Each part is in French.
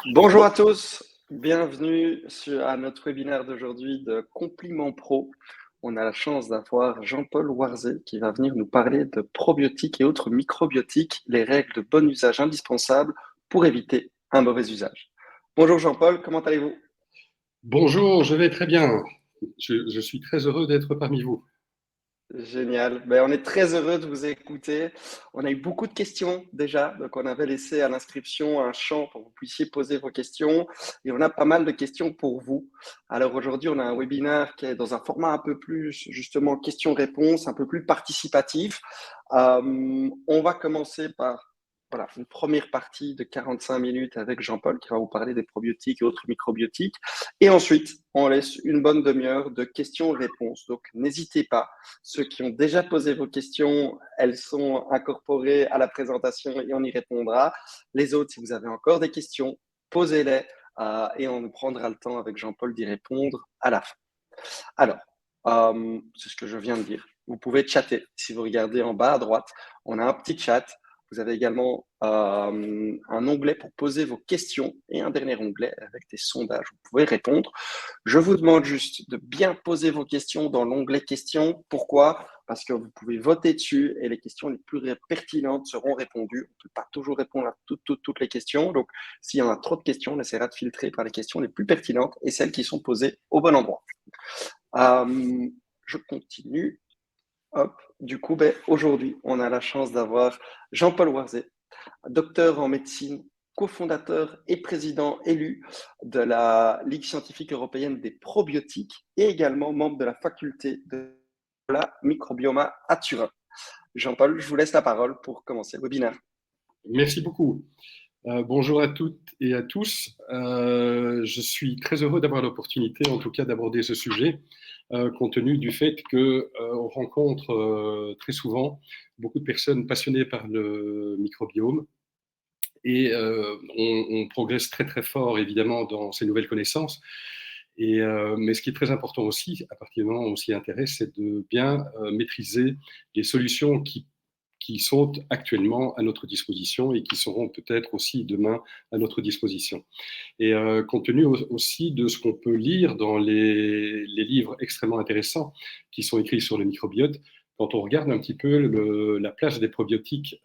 Bonjour à tous, bienvenue à notre webinaire d'aujourd'hui de Compliment Pro. On a la chance d'avoir Jean-Paul Warzé qui va venir nous parler de probiotiques et autres microbiotiques, les règles de bon usage indispensables pour éviter un mauvais usage. Bonjour Jean-Paul, comment allez-vous? Bonjour, je vais très bien. Je suis très heureux d'être parmi vous. Génial. On est très heureux de vous écouter. On a eu beaucoup de questions déjà, donc on avait laissé à l'inscription un champ pour que vous puissiez poser vos questions et on a pas mal de questions pour vous. Alors aujourd'hui, on a un webinaire qui est dans un format un peu plus justement questions-réponses, un peu plus participatif. On va commencer par voilà, une première partie de 45 minutes avec Jean-Paul qui va vous parler des probiotiques et autres microbiotiques. Et ensuite, on laisse une bonne demi-heure de questions-réponses. Donc n'hésitez pas. Ceux qui ont déjà posé vos questions, elles sont incorporées à la présentation et on y répondra. Les autres, si vous avez encore des questions, posez-les et on prendra le temps avec Jean-Paul d'y répondre à la fin. Alors, c'est ce que je viens de dire. Vous pouvez chatter. Si vous regardez en bas à droite, on a un petit chat. Vous avez également un onglet pour poser vos questions et un dernier onglet avec des sondages. Vous pouvez répondre. Je vous demande juste de bien poser vos questions dans l'onglet questions. Pourquoi? Parce que vous pouvez voter dessus et les questions les plus pertinentes seront répondues. On ne peut pas toujours répondre à toutes les questions. Donc, s'il y en a trop de questions, on essaiera de filtrer par les questions les plus pertinentes et celles qui sont posées au bon endroit. Je continue. Hop. Du coup, aujourd'hui, on a la chance d'avoir Jean-Paul Warzé, docteur en médecine, cofondateur et président élu de la Ligue scientifique européenne des probiotiques et également membre de la faculté de la microbioma à Turin. Jean-Paul, je vous laisse la parole pour commencer le webinaire. Merci beaucoup. Bonjour à toutes et à tous. Je suis très heureux d'avoir l'opportunité, en tout cas, d'aborder ce sujet, compte tenu du fait qu'on rencontre très souvent beaucoup de personnes passionnées par le microbiome et on progresse très très fort, évidemment, dans ces nouvelles connaissances. Mais ce qui est très important aussi, à partir du moment où on s'y intéresse, c'est de bien maîtriser les solutions qui sont actuellement à notre disposition et qui seront peut-être aussi demain à notre disposition. Et compte tenu aussi de ce qu'on peut lire dans les livres extrêmement intéressants qui sont écrits sur le microbiote, quand on regarde un petit peu la place des probiotiques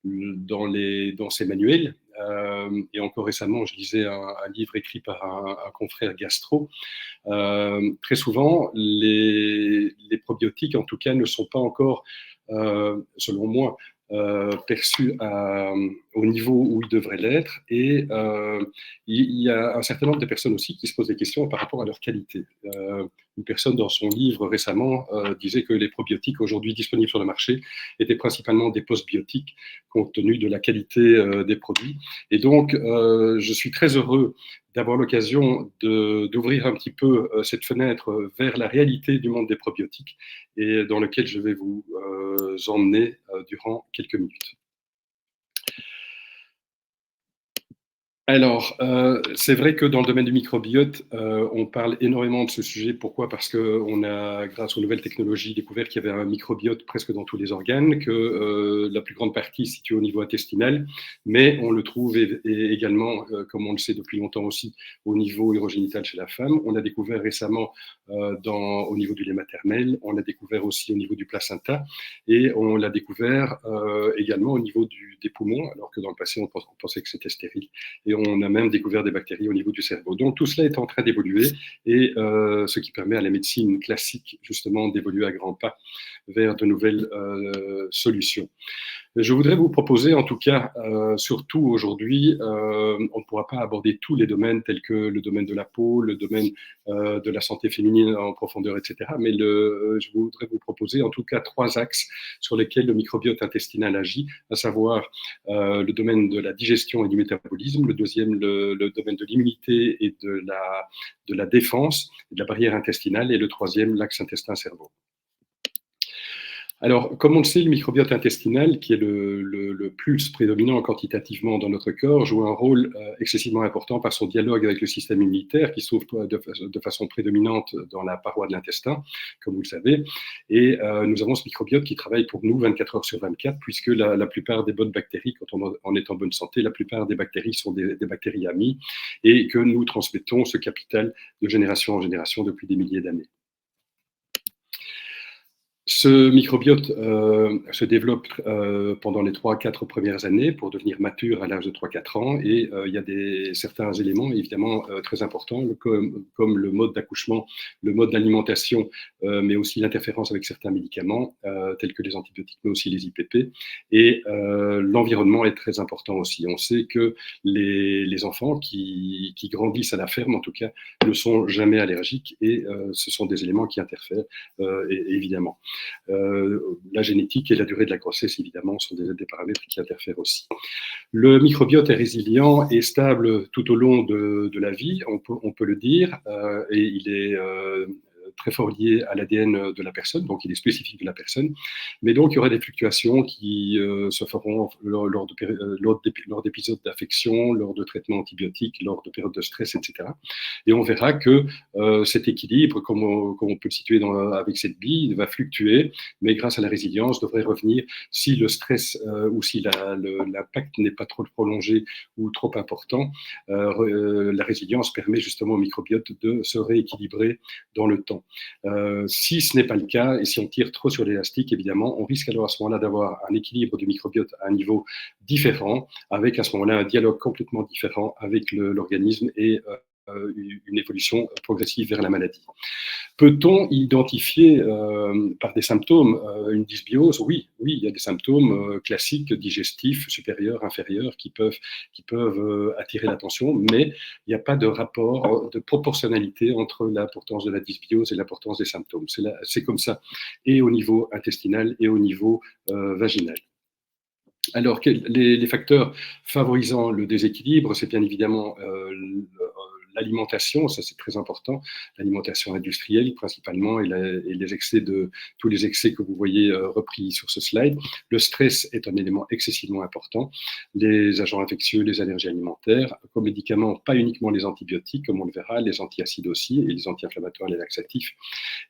dans ces manuels, et encore récemment, je lisais un livre écrit par un confrère gastro, très souvent, les probiotiques, en tout cas, ne sont pas encore, selon moi, perçus au niveau où ils devraient l'être. Et il y a un certain nombre de personnes aussi qui se posent des questions par rapport à leur qualité. Une personne dans son livre récemment disait que les probiotiques aujourd'hui disponibles sur le marché étaient principalement des postbiotiques compte tenu de la qualité des produits. Et donc, je suis très heureux d'avoir l'occasion d'ouvrir un petit peu cette fenêtre vers la réalité du monde des probiotiques et dans lequel je vais vous emmener durant quelques minutes. Alors, c'est vrai que dans le domaine du microbiote, on parle énormément de ce sujet. Pourquoi? Parce qu'on a, grâce aux nouvelles technologies, découvert qu'il y avait un microbiote presque dans tous les organes, que la plus grande partie se situe au niveau intestinal, mais on le trouve également, comme on le sait depuis longtemps aussi, au niveau urogénital chez la femme. On a découvert récemment au niveau du lait maternel, on l'a découvert aussi au niveau du placenta, et on l'a découvert également au niveau des poumons, alors que dans le passé, on pensait que c'était stérile. Et on a même découvert des bactéries au niveau du cerveau. Donc tout cela est en train d'évoluer et ce qui permet à la médecine classique justement d'évoluer à grands pas vers de nouvelles solutions. Je voudrais vous proposer, en tout cas, surtout aujourd'hui, on ne pourra pas aborder tous les domaines tels que le domaine de la peau, le domaine de la santé féminine en profondeur, etc. Mais je voudrais vous proposer, en tout cas, 3 axes sur lesquels le microbiote intestinal agit, à savoir le domaine de la digestion et du métabolisme, le deuxième, le domaine de l'immunité et de la défense, de la barrière intestinale, et le troisième, l'axe intestin-cerveau. Alors, comme on le sait, le microbiote intestinal, qui est le plus prédominant quantitativement dans notre corps, joue un rôle excessivement important par son dialogue avec le système immunitaire, qui se trouve de façon prédominante dans la paroi de l'intestin, comme vous le savez. Et nous avons ce microbiote qui travaille pour nous 24 heures sur 24, puisque la plupart des bonnes bactéries, quand on est en bonne santé, la plupart des bactéries sont des bactéries amies, et que nous transmettons ce capital de génération en génération depuis des milliers d'années. Ce microbiote se développe pendant les 3-4 premières années pour devenir mature à l'âge de 3-4 ans, et il y a certains éléments évidemment très importants comme le mode d'accouchement, le mode d'alimentation, mais aussi l'interférence avec certains médicaments tels que les antibiotiques, mais aussi les IPP, et l'environnement est très important aussi. On sait que les enfants qui grandissent à la ferme, en tout cas, ne sont jamais allergiques, et ce sont des éléments qui interfèrent évidemment. La génétique et la durée de la grossesse, évidemment, sont des paramètres qui interfèrent aussi. Le microbiote est résilient et stable tout au long de la vie, on peut le dire, et il est très fort lié à l'ADN de la personne, donc il est spécifique de la personne, mais donc il y aura des fluctuations qui se feront lors d'épisodes d'affection, lors de traitements antibiotiques, lors de périodes de stress, etc. Et on verra que cet équilibre, comme on peut le situer avec cette bille, va fluctuer, mais grâce à la résilience, devrait revenir si le stress ou si l'impact n'est pas trop prolongé ou trop important. La résilience permet justement au microbiote de se rééquilibrer dans le temps. Si ce n'est pas le cas, et si on tire trop sur l'élastique, évidemment, on risque alors à ce moment-là d'avoir un équilibre du microbiote à un niveau différent, avec à ce moment-là un dialogue complètement différent avec l'organisme et une évolution progressive vers la maladie. Peut-on identifier par des symptômes une dysbiose? Oui, il y a des symptômes classiques, digestifs, supérieurs, inférieurs, qui peuvent attirer l'attention, mais il n'y a pas de rapport de proportionnalité entre l'importance de la dysbiose et l'importance des symptômes. C'est comme ça, et au niveau intestinal et au niveau vaginal. Alors, les facteurs favorisant le déséquilibre, c'est bien évidemment l'alimentation, ça c'est très important, l'alimentation industrielle principalement, et tous les excès que vous voyez repris sur ce slide. Le stress est un élément excessivement important. Les agents infectieux, les allergies alimentaires, comme médicaments, pas uniquement les antibiotiques, comme on le verra, les antiacides aussi, et les anti-inflammatoires, les laxatifs.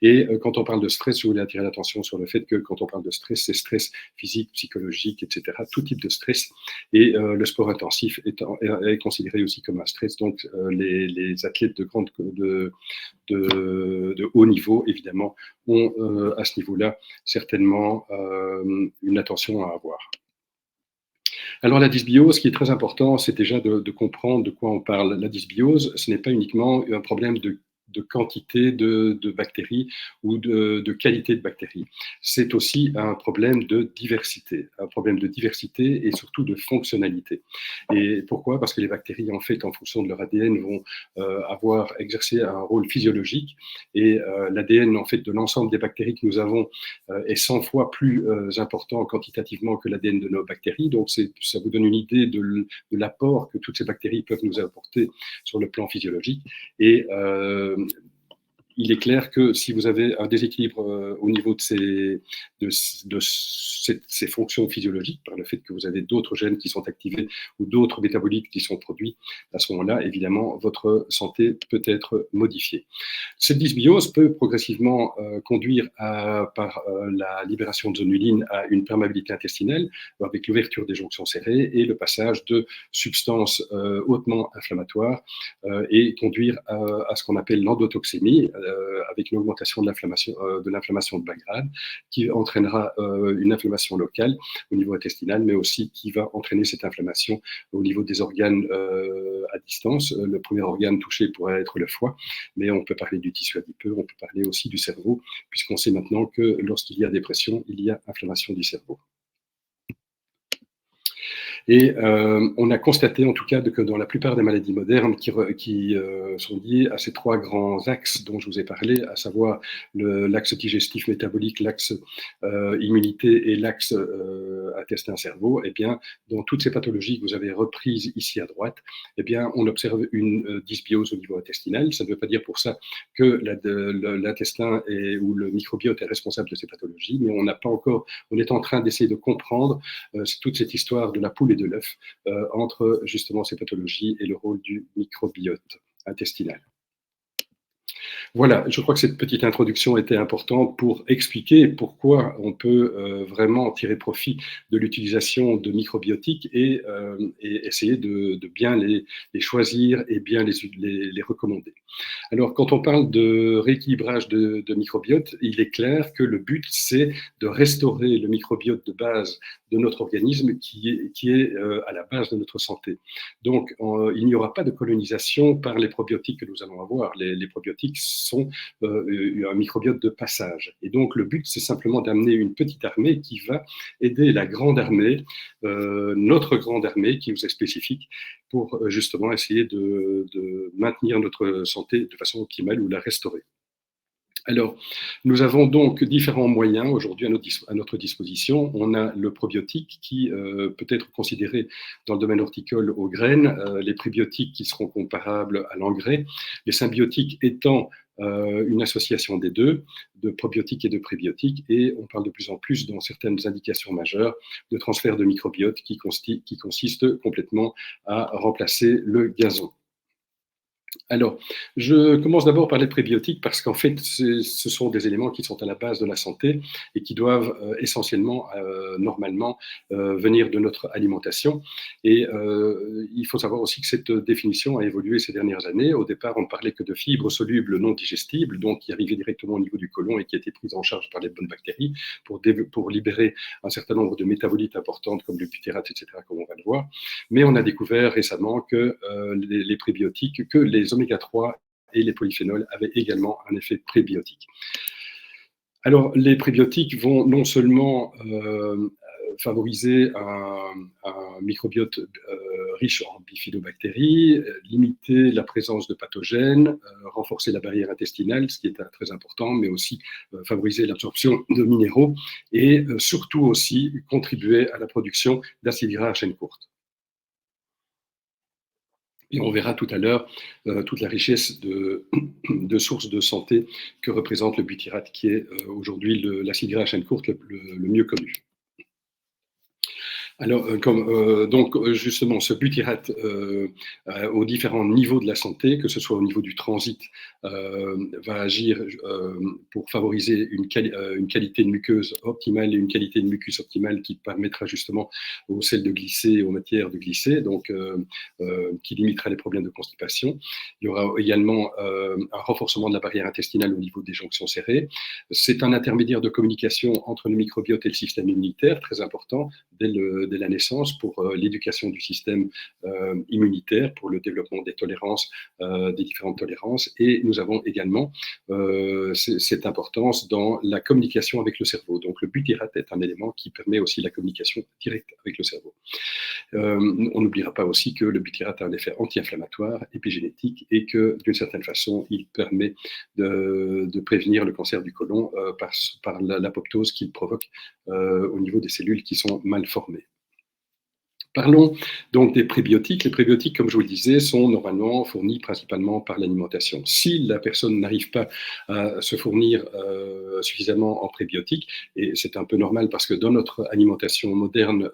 Et quand on parle de stress, je voulais attirer l'attention sur le fait que quand on parle de stress, c'est stress physique, psychologique, etc., tout type de stress. Et le sport intensif est considéré aussi comme un stress. Donc les athlètes de haut niveau, évidemment, ont à ce niveau-là certainement une attention à avoir. Alors la dysbiose, ce qui est très important, c'est déjà de comprendre de quoi on parle. La dysbiose, ce n'est pas uniquement un problème de quantité de bactéries ou de qualité de bactéries. C'est aussi un problème de diversité et surtout de fonctionnalité. Et pourquoi? Parce que les bactéries, en fait, en fonction de leur ADN, vont avoir exercé un rôle physiologique, et l'ADN, en fait, de l'ensemble des bactéries que nous avons est 100 fois plus important quantitativement que l'ADN de nos bactéries. Donc, ça vous donne une idée de l'apport que toutes ces bactéries peuvent nous apporter sur le plan physiologique. Et il est clair que si vous avez un déséquilibre au niveau de ces fonctions physiologiques, par le fait que vous avez d'autres gènes qui sont activés ou d'autres métabolites qui sont produits, à ce moment-là, évidemment, votre santé peut être modifiée. Cette dysbiose peut progressivement conduire par la libération de zonulines à une perméabilité intestinale, avec l'ouverture des jonctions serrées et le passage de substances hautement inflammatoires, et conduire à ce qu'on appelle l'endotoxémie, avec une augmentation de l'inflammation de bas grade, qui entraînera une inflammation locale au niveau intestinal, mais aussi qui va entraîner cette inflammation au niveau des organes à distance. Le premier organe touché pourrait être le foie, mais on peut parler du tissu adipeux, on peut parler aussi du cerveau, puisqu'on sait maintenant que lorsqu'il y a dépression, il y a inflammation du cerveau. Et on a constaté en tout cas que dans la plupart des maladies modernes qui sont liées à ces trois grands axes dont je vous ai parlé, à savoir l'axe digestif métabolique, l'axe immunité et l'axe intestin-cerveau, eh bien, dans toutes ces pathologies que vous avez reprises ici à droite, eh bien, on observe une dysbiose au niveau intestinal. Ça ne veut pas dire pour ça que l'intestin ou le microbiote est responsable de ces pathologies, mais on est en train d'essayer de comprendre toute cette histoire de la poule et de l'œuf entre justement ces pathologies et le rôle du microbiote intestinal. Voilà, je crois que cette petite introduction était importante pour expliquer pourquoi on peut vraiment tirer profit de l'utilisation de microbiotiques et essayer de bien les choisir et bien les recommander. Alors, quand on parle de rééquilibrage de microbiote, il est clair que le but, c'est de restaurer le microbiote de base de notre organisme qui est à la base de notre santé. Donc, il n'y aura pas de colonisation par les probiotiques que nous allons avoir. Les probiotiques sont un microbiote de passage. Et donc, le but, c'est simplement d'amener une petite armée qui va aider la grande armée, notre grande armée qui nous est spécifique, pour justement essayer de maintenir notre santé de façon optimale ou la restaurer. Alors, nous avons donc différents moyens aujourd'hui à notre disposition. On a le probiotique qui peut être considéré dans le domaine horticole aux graines, les prébiotiques qui seront comparables à l'engrais, les symbiotiques étant une association des deux, de probiotiques et de prébiotiques, et on parle de plus en plus dans certaines indications majeures de transfert de microbiote qui consiste complètement à remplacer le gazon. Alors, je commence d'abord par les prébiotiques parce qu'en fait, ce sont des éléments qui sont à la base de la santé et qui doivent essentiellement, normalement, venir de notre alimentation. Et il faut savoir aussi que cette définition a évolué ces dernières années. Au départ, on ne parlait que de fibres solubles non digestibles, donc qui arrivaient directement au niveau du côlon et qui étaient prises en charge par les bonnes bactéries pour libérer un certain nombre de métabolites importantes comme le butyrate, etc., comme on va le voir. Mais on a découvert récemment que les prébiotiques, que les oméga 3 et les polyphénols avaient également un effet prébiotique. Alors, les prébiotiques vont non seulement favoriser un microbiote riche en bifidobactéries, limiter la présence de pathogènes, renforcer la barrière intestinale, ce qui est très important, mais aussi favoriser l'absorption de minéraux et surtout aussi contribuer à la production d'acides gras à chaîne courte. Et on verra tout à l'heure toute la richesse de sources de santé que représente le butyrate, qui est aujourd'hui l'acide gras à chaîne courte le mieux connu. Alors, donc justement, ce butyrate aux différents niveaux de la santé, que ce soit au niveau du transit, va agir pour favoriser une qualité de muqueuse optimale et une qualité de mucus optimale qui permettra justement aux selles de glisser et aux matières de glisser, donc qui limitera les problèmes de constipation. Il y aura également un renforcement de la barrière intestinale au niveau des jonctions serrées. C'est un intermédiaire de communication entre le microbiote et le système immunitaire, très important dès la naissance pour l'éducation du système immunitaire, pour le développement des tolérances, des différentes tolérances. Et nous avons également cette importance dans la communication avec le cerveau. Donc le butyrate est un élément qui permet aussi la communication directe avec le cerveau. On n'oubliera pas aussi que le butyrate a un effet anti-inflammatoire, épigénétique, et que d'une certaine façon, il permet de prévenir le cancer du côlon par l'apoptose qu'il provoque au niveau des cellules qui sont mal formées. Parlons donc des prébiotiques. Les prébiotiques, comme je vous le disais, sont normalement fournis principalement par l'alimentation. Si la personne n'arrive pas à se fournir suffisamment en prébiotiques, et c'est un peu normal parce que dans notre alimentation moderne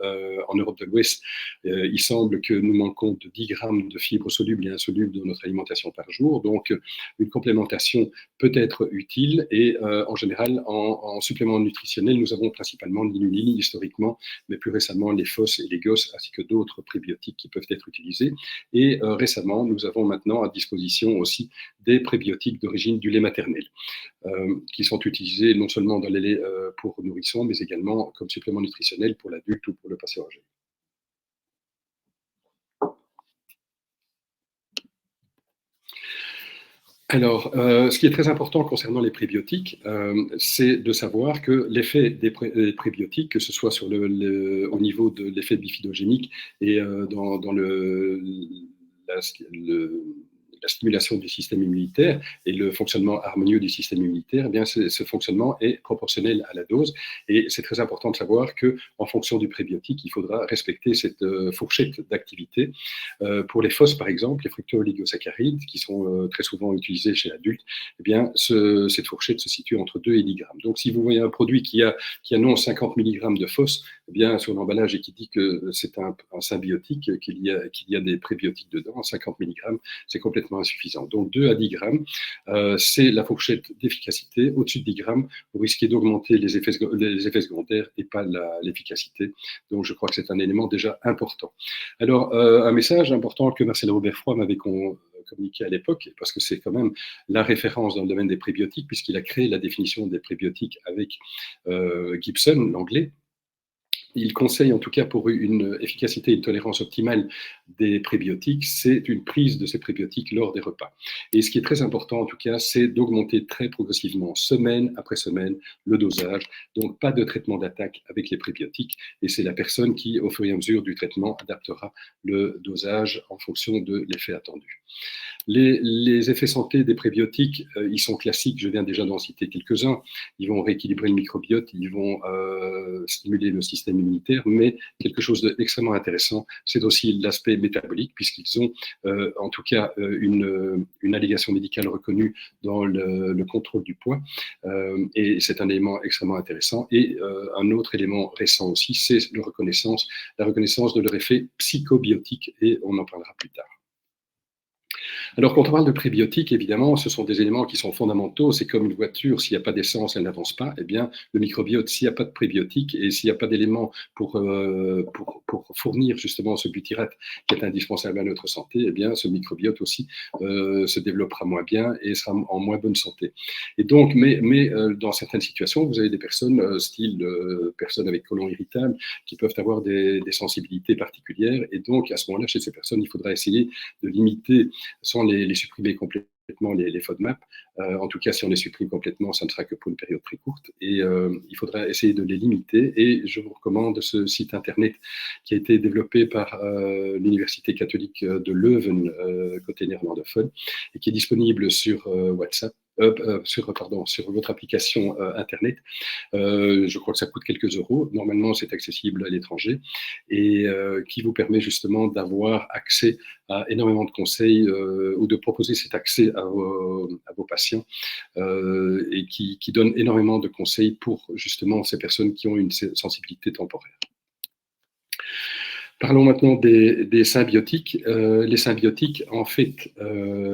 en Europe de l'Ouest, il semble que nous manquons de 10 grammes de fibres solubles et insolubles dans notre alimentation par jour. Donc, une complémentation peut être utile et en général, en supplément nutritionnel, nous avons principalement l'inuline historiquement, mais plus récemment les FOS et les GOS, ainsi que d'autres prébiotiques qui peuvent être utilisés. Et récemment, nous avons maintenant à disposition aussi des prébiotiques d'origine du lait maternel, qui sont utilisés non seulement dans les laits pour nourrissons, mais également comme supplément nutritionnel pour l'adulte ou pour le patient âgé. Alors, ce qui est très important concernant les prébiotiques, c'est de savoir que l'effet des prébiotiques, que ce soit sur au niveau de l'effet bifidogénique et dans la, le- la stimulation du système immunitaire et le fonctionnement harmonieux du système immunitaire, eh bien, ce fonctionnement est proportionnel à la dose. Et c'est très important de savoir qu'en fonction du prébiotique, il faudra respecter cette fourchette d'activité. Pour les FOS, par exemple, les fructooligosaccharides, qui sont très souvent utilisés chez l'adulte, eh bien, cette fourchette se situe entre 2 et 10 grammes. Donc, si vous voyez un produit qui annonce 50 mg de FOS, eh bien, sur l'emballage et qui dit que c'est un symbiotique, qu'il y a des prébiotiques dedans, 50 mg, c'est complètement insuffisant. Donc 2 à 10 grammes, c'est la fourchette d'efficacité. Au-dessus de 10 grammes, vous risquez d'augmenter les effets secondaires et pas l'efficacité. Donc je crois que c'est un élément déjà important. Alors, un message important que Marcel Robert Froid m'avait communiqué à l'époque, parce que c'est quand même la référence dans le domaine des prébiotiques, puisqu'il a créé la définition des prébiotiques avec Gibson, l'anglais. Il conseille, en tout cas pour une efficacité et une tolérance optimale des prébiotiques, c'est une prise de ces prébiotiques lors des repas. Et ce qui est très important, en tout cas, c'est d'augmenter très progressivement, semaine après semaine, le dosage. Donc, pas de traitement d'attaque avec les prébiotiques. Et c'est la personne qui, au fur et à mesure du traitement, adaptera le dosage en fonction de l'effet attendu. Les effets santé des prébiotiques, ils sont classiques, je viens déjà d'en citer quelques-uns. Ils vont rééquilibrer le microbiote, ils vont stimuler le système immunitaire, mais quelque chose d'extrêmement intéressant, c'est aussi l'aspect métabolique, puisqu'ils ont en tout cas une allégation médicale reconnue dans le contrôle du poids, et c'est un élément extrêmement intéressant. Et un autre élément récent aussi, c'est la reconnaissance de leur effet psychobiotique, et on en parlera plus tard. Alors, quand on parle de prébiotiques, évidemment, ce sont des éléments qui sont fondamentaux. C'est comme une voiture, s'il n'y a pas d'essence, elle n'avance pas. Eh bien, le microbiote, s'il n'y a pas de prébiotiques et s'il n'y a pas d'éléments pour fournir justement ce butyrate qui est indispensable à notre santé, eh bien, ce microbiote aussi se développera moins bien et sera en moins bonne santé. Et donc, mais dans certaines situations, vous avez des personnes, style personnes avec côlon irritable, qui peuvent avoir des sensibilités particulières. Et donc, à ce moment-là, chez ces personnes, il faudra essayer de limiter sans les supprimer complètement, les FODMAP. En tout cas, si on les supprime complètement, ça ne sera que pour une période très courte. Et il faudra essayer de les limiter. Et je vous recommande ce site internet qui a été développé par l'Université catholique de Leuven, côté néerlandophone, et qui est disponible sur WhatsApp. Sur votre application Internet. Je crois que ça coûte quelques euros. Normalement, c'est accessible à l'étranger et qui vous permet justement d'avoir accès à énormément de conseils ou de proposer cet accès à vos patients et qui donne énormément de conseils pour justement ces personnes qui ont une sensibilité temporaire. Parlons maintenant des symbiotiques. Les symbiotiques, en fait,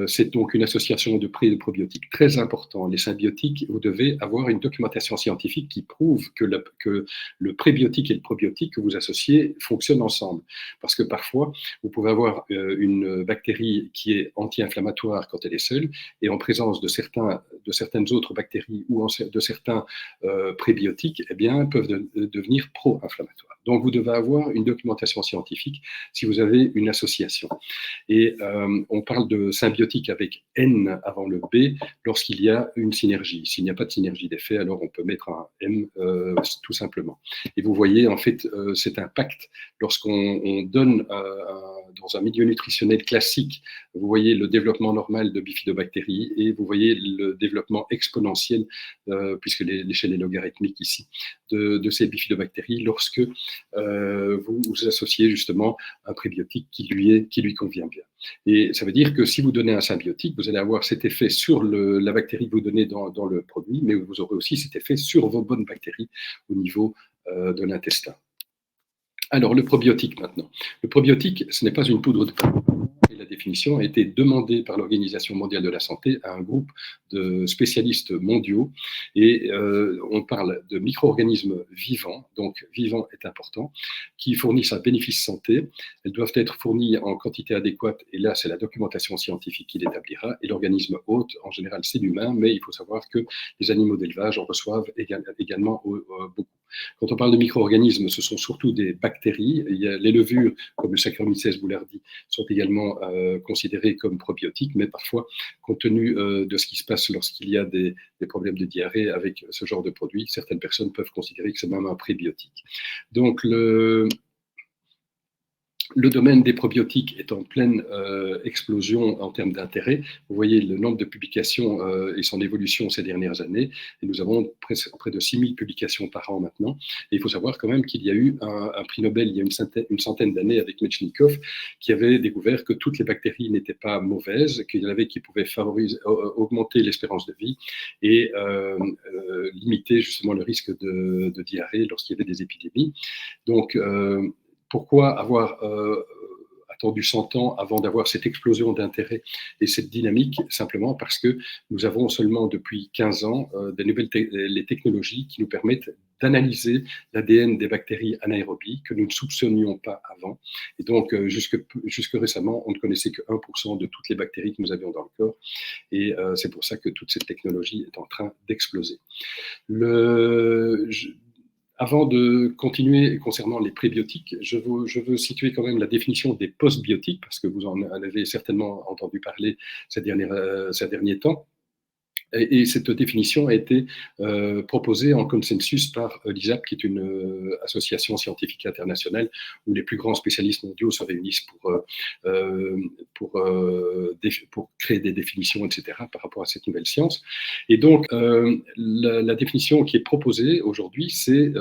c'est donc une association de pré et de probiotiques très important. Les symbiotiques, vous devez avoir une documentation scientifique qui prouve que le prébiotique et le probiotique que vous associez fonctionnent ensemble. Parce que parfois, vous pouvez avoir une bactérie qui est anti-inflammatoire quand elle est seule, et en présence de certaines autres bactéries ou de certains prébiotiques, eh bien, peuvent devenir pro-inflammatoires. Donc, vous devez avoir une documentation scientifique si vous avez une association. Et on parle de symbiotique avec N avant le B lorsqu'il y a une synergie. S'il n'y a pas de synergie d'effet, alors on peut mettre un M tout simplement. Et vous voyez, en fait, cet impact lorsqu'on donne dans un milieu nutritionnel classique, vous voyez le développement normal de bifidobactéries et vous voyez le développement exponentiel, puisque l'échelle est logarithmique ici, de ces bifidobactéries lorsque vous associez justement un prébiotique qui lui convient bien. Et ça veut dire que si vous donnez un symbiotique, vous allez avoir cet effet sur la bactérie que vous donnez dans le produit, mais vous aurez aussi cet effet sur vos bonnes bactéries au niveau de l'intestin. Alors, le probiotique maintenant. Le probiotique, ce n'est pas une poudre de et la définition a été demandée par l'Organisation mondiale de la santé à un groupe de spécialistes mondiaux. Et on parle de micro-organismes vivants, donc vivant est important, qui fournissent un bénéfice santé. Elles doivent être fournies en quantité adéquate, et là, c'est la documentation scientifique qui l'établira. Et l'organisme hôte, en général, c'est l'humain, mais il faut savoir que les animaux d'élevage en reçoivent également beaucoup. Quand on parle de micro-organismes, ce sont surtout des bactéries. Il y a les levures, comme le Saccharomyces boulardii, sont également considérées comme probiotiques, mais parfois, compte tenu de ce qui se passe lorsqu'il y a des problèmes de diarrhée avec ce genre de produit, certaines personnes peuvent considérer que c'est même un prébiotique. Donc, le domaine des probiotiques est en pleine explosion en termes d'intérêt. Vous voyez le nombre de publications et son évolution ces dernières années. Et nous avons près de 6000 publications par an maintenant. Et il faut savoir quand même qu'il y a eu un prix Nobel il y a une centaine d'années avec Metchnikoff qui avait découvert que toutes les bactéries n'étaient pas mauvaises, qu'il y en avait qui pouvaient augmenter l'espérance de vie et limiter justement le risque de diarrhée lorsqu'il y avait des épidémies. Donc, pourquoi avoir attendu 100 ans avant d'avoir cette explosion d'intérêt et cette dynamique? Simplement parce que nous avons seulement depuis 15 ans les technologies qui nous permettent d'analyser l'ADN des bactéries anaérobies que nous ne soupçonnions pas avant. Et donc, jusque récemment, on ne connaissait que 1% de toutes les bactéries que nous avions dans le corps. Et c'est pour ça que toute cette technologie est en train d'exploser. Avant de continuer concernant les prébiotiques, je veux situer quand même la définition des postbiotiques, parce que vous en avez certainement entendu parler ces derniers temps. Et cette définition a été proposée en consensus par l'ISAP, qui est une association scientifique internationale où les plus grands spécialistes mondiaux se réunissent pour créer des définitions, etc., par rapport à cette nouvelle science. Et donc, la définition qui est proposée aujourd'hui, c'est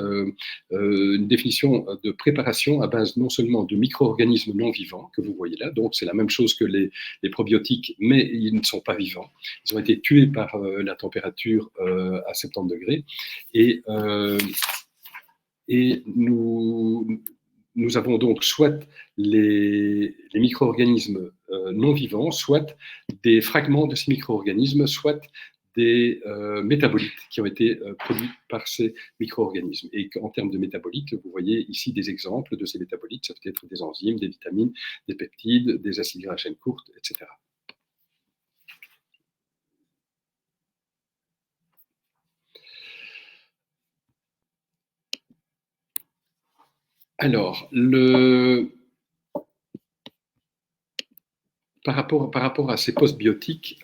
une définition de préparation à base non seulement de micro-organismes non vivants, que vous voyez là, donc c'est la même chose que les probiotiques, mais ils ne sont pas vivants. Ils ont été tués par la température à 70 degrés. Et nous avons donc soit les micro-organismes non vivants, soit des fragments de ces micro-organismes, soit des métabolites qui ont été produits par ces micro-organismes. Et en termes de métabolites, vous voyez ici des exemples de ces métabolites. Ça peut être des enzymes, des vitamines, des peptides, des acides gras à chaîne courte, etc. Alors, par rapport à ces postbiotiques,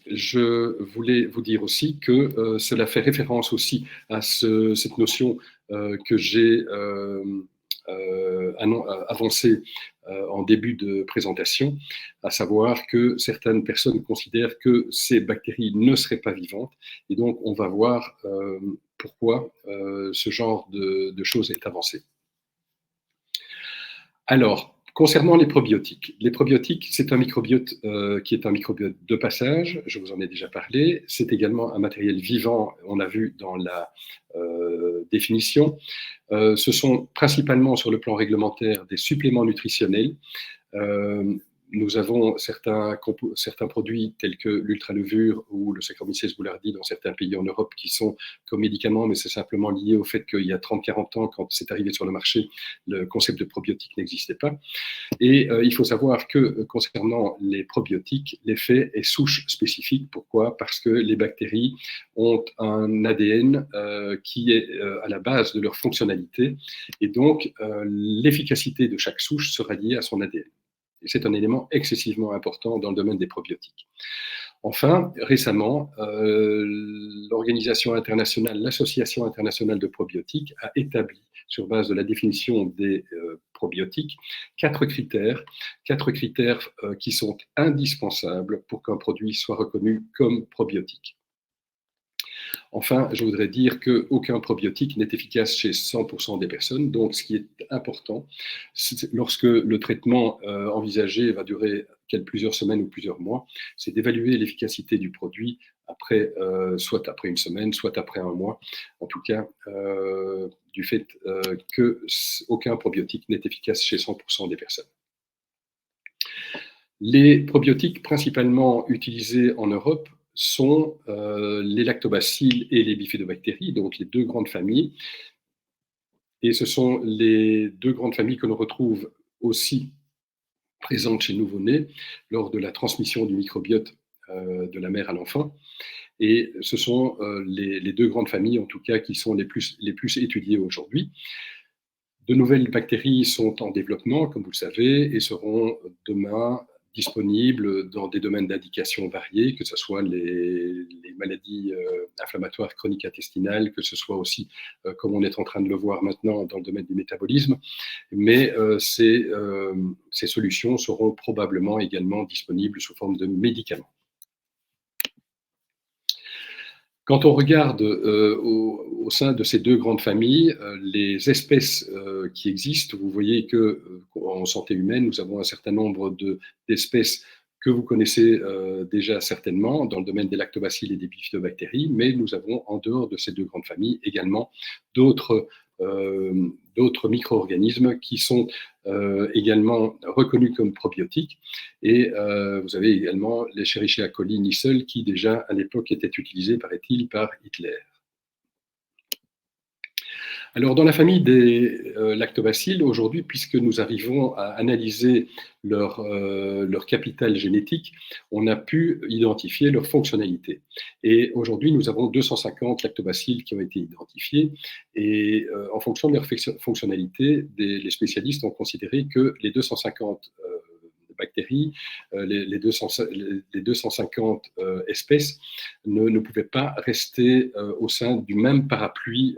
je voulais vous dire aussi que cela fait référence aussi à cette notion que j'ai avancée en début de présentation, à savoir que certaines personnes considèrent que ces bactéries ne seraient pas vivantes. Et donc, on va voir pourquoi ce genre de choses est avancé. Alors, concernant les probiotiques, c'est un microbiote qui est un microbiote de passage, je vous en ai déjà parlé. C'est également un matériel vivant, on l'a vu dans la définition. Ce sont principalement sur le plan réglementaire des suppléments nutritionnels. Nous avons certains produits tels que l'ultralevure ou le Saccharomyces boulardii dans certains pays en Europe qui sont comme médicaments, mais c'est simplement lié au fait qu'il y a 30-40 ans, quand c'est arrivé sur le marché, le concept de probiotique n'existait pas. Et il faut savoir que concernant les probiotiques, l'effet est souche spécifique. Pourquoi? Parce que les bactéries ont un ADN qui est à la base de leur fonctionnalité, et donc l'efficacité de chaque souche sera liée à son ADN. Et c'est un élément excessivement important dans le domaine des probiotiques. Enfin, récemment, l'Association internationale de probiotiques a établi, sur base de la définition des probiotiques, quatre critères qui sont indispensables pour qu'un produit soit reconnu comme probiotique. Enfin, je voudrais dire qu'aucun probiotique n'est efficace chez 100% des personnes. Donc, ce qui est important, lorsque le traitement envisagé va durer plusieurs semaines ou plusieurs mois, c'est d'évaluer l'efficacité du produit soit après une semaine, soit après un mois. En tout cas, du fait qu'aucun probiotique n'est efficace chez 100% des personnes. Les probiotiques principalement utilisés en Europe sont les lactobacilles et les bifidobactéries, donc les deux grandes familles. Et ce sont les deux grandes familles que l'on retrouve aussi présentes chez le nouveau-né lors de la transmission du microbiote de la mère à l'enfant. Et ce sont les deux grandes familles, en tout cas, qui sont les plus étudiées aujourd'hui. De nouvelles bactéries sont en développement, comme vous le savez, et seront demain disponibles dans des domaines d'indication variés, que ce soit les maladies inflammatoires chroniques intestinales, que ce soit aussi, comme on est en train de le voir maintenant, dans le domaine du métabolisme. Mais ces solutions seront probablement également disponibles sous forme de médicaments. Quand on regarde au sein de ces deux grandes familles, les espèces qui existent, vous voyez qu'en santé humaine, nous avons un certain nombre d'espèces que vous connaissez déjà certainement dans le domaine des lactobacilles et des bifidobactéries, mais nous avons en dehors de ces deux grandes familles également d'autres micro-organismes qui sont également reconnus comme probiotiques. Et vous avez également l'Escherichia coli Nissel qui déjà à l'époque était utilisé, paraît-il, par Hitler. Alors, dans la famille des lactobacilles, aujourd'hui, puisque nous arrivons à analyser leur capital génétique, on a pu identifier leur fonctionnalité. Et aujourd'hui, nous avons 250 lactobacilles qui ont été identifiés. Et en fonction de leur fonctionnalité, les spécialistes ont considéré que les 250 bactéries, les 250 espèces ne pouvaient pas rester au sein du même parapluie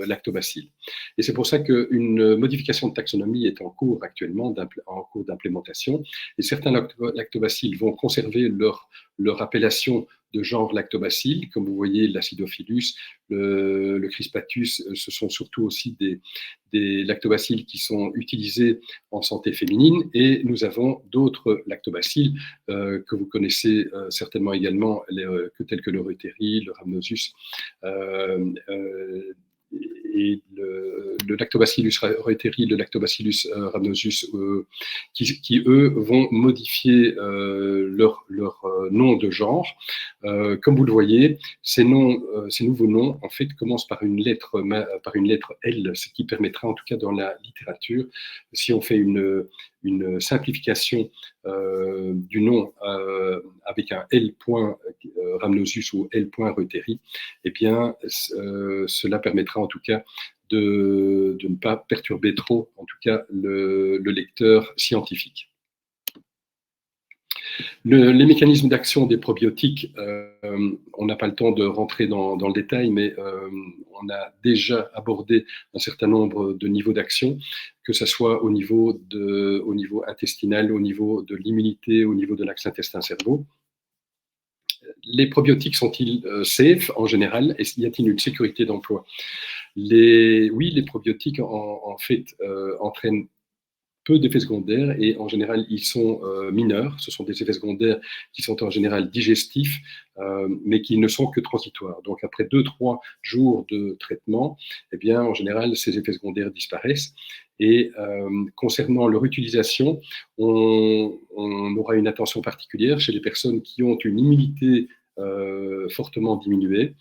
lactobacille. Et c'est pour ça qu'une modification de taxonomie est en cours actuellement, en cours d'implémentation, et certains lactobacilles vont conserver leur appellation de genre lactobacille, comme vous voyez l'Acidophilus, le Crispatus, ce sont surtout aussi des lactobacilles qui sont utilisés en santé féminine, et nous avons d'autres lactobacilles que vous connaissez certainement également, tels que le Reuteri, le Rhamnosus, et le Lactobacillus reuteri, le Lactobacillus rhamnosus, qui eux vont modifier leur nom de genre. Comme vous le voyez, ces nouveaux noms en fait commencent par une lettre L, ce qui permettra en tout cas dans la littérature, si on fait une simplification du nom avec un L. Rhamnosus ou L. Reuteri, eh bien, cela permettra en tout cas de ne pas perturber trop, en tout cas, le lecteur scientifique. Les mécanismes d'action des probiotiques, on n'a pas le temps de rentrer dans le détail, mais on a déjà abordé un certain nombre de niveaux d'action, que ce soit au niveau intestinal, au niveau de l'immunité, au niveau de l'axe intestin-cerveau. Les probiotiques sont-ils safe en général? Y a-t-il une sécurité d'emploi? Oui, les probiotiques en fait entraînent peu d'effets secondaires et en général ils sont mineurs. Ce sont des effets secondaires qui sont en général digestifs, mais qui ne sont que transitoires. Donc après 2-3 jours de traitement, eh bien en général ces effets secondaires disparaissent. Et concernant leur utilisation, on aura une attention particulière chez les personnes qui ont une immunité fortement diminuée.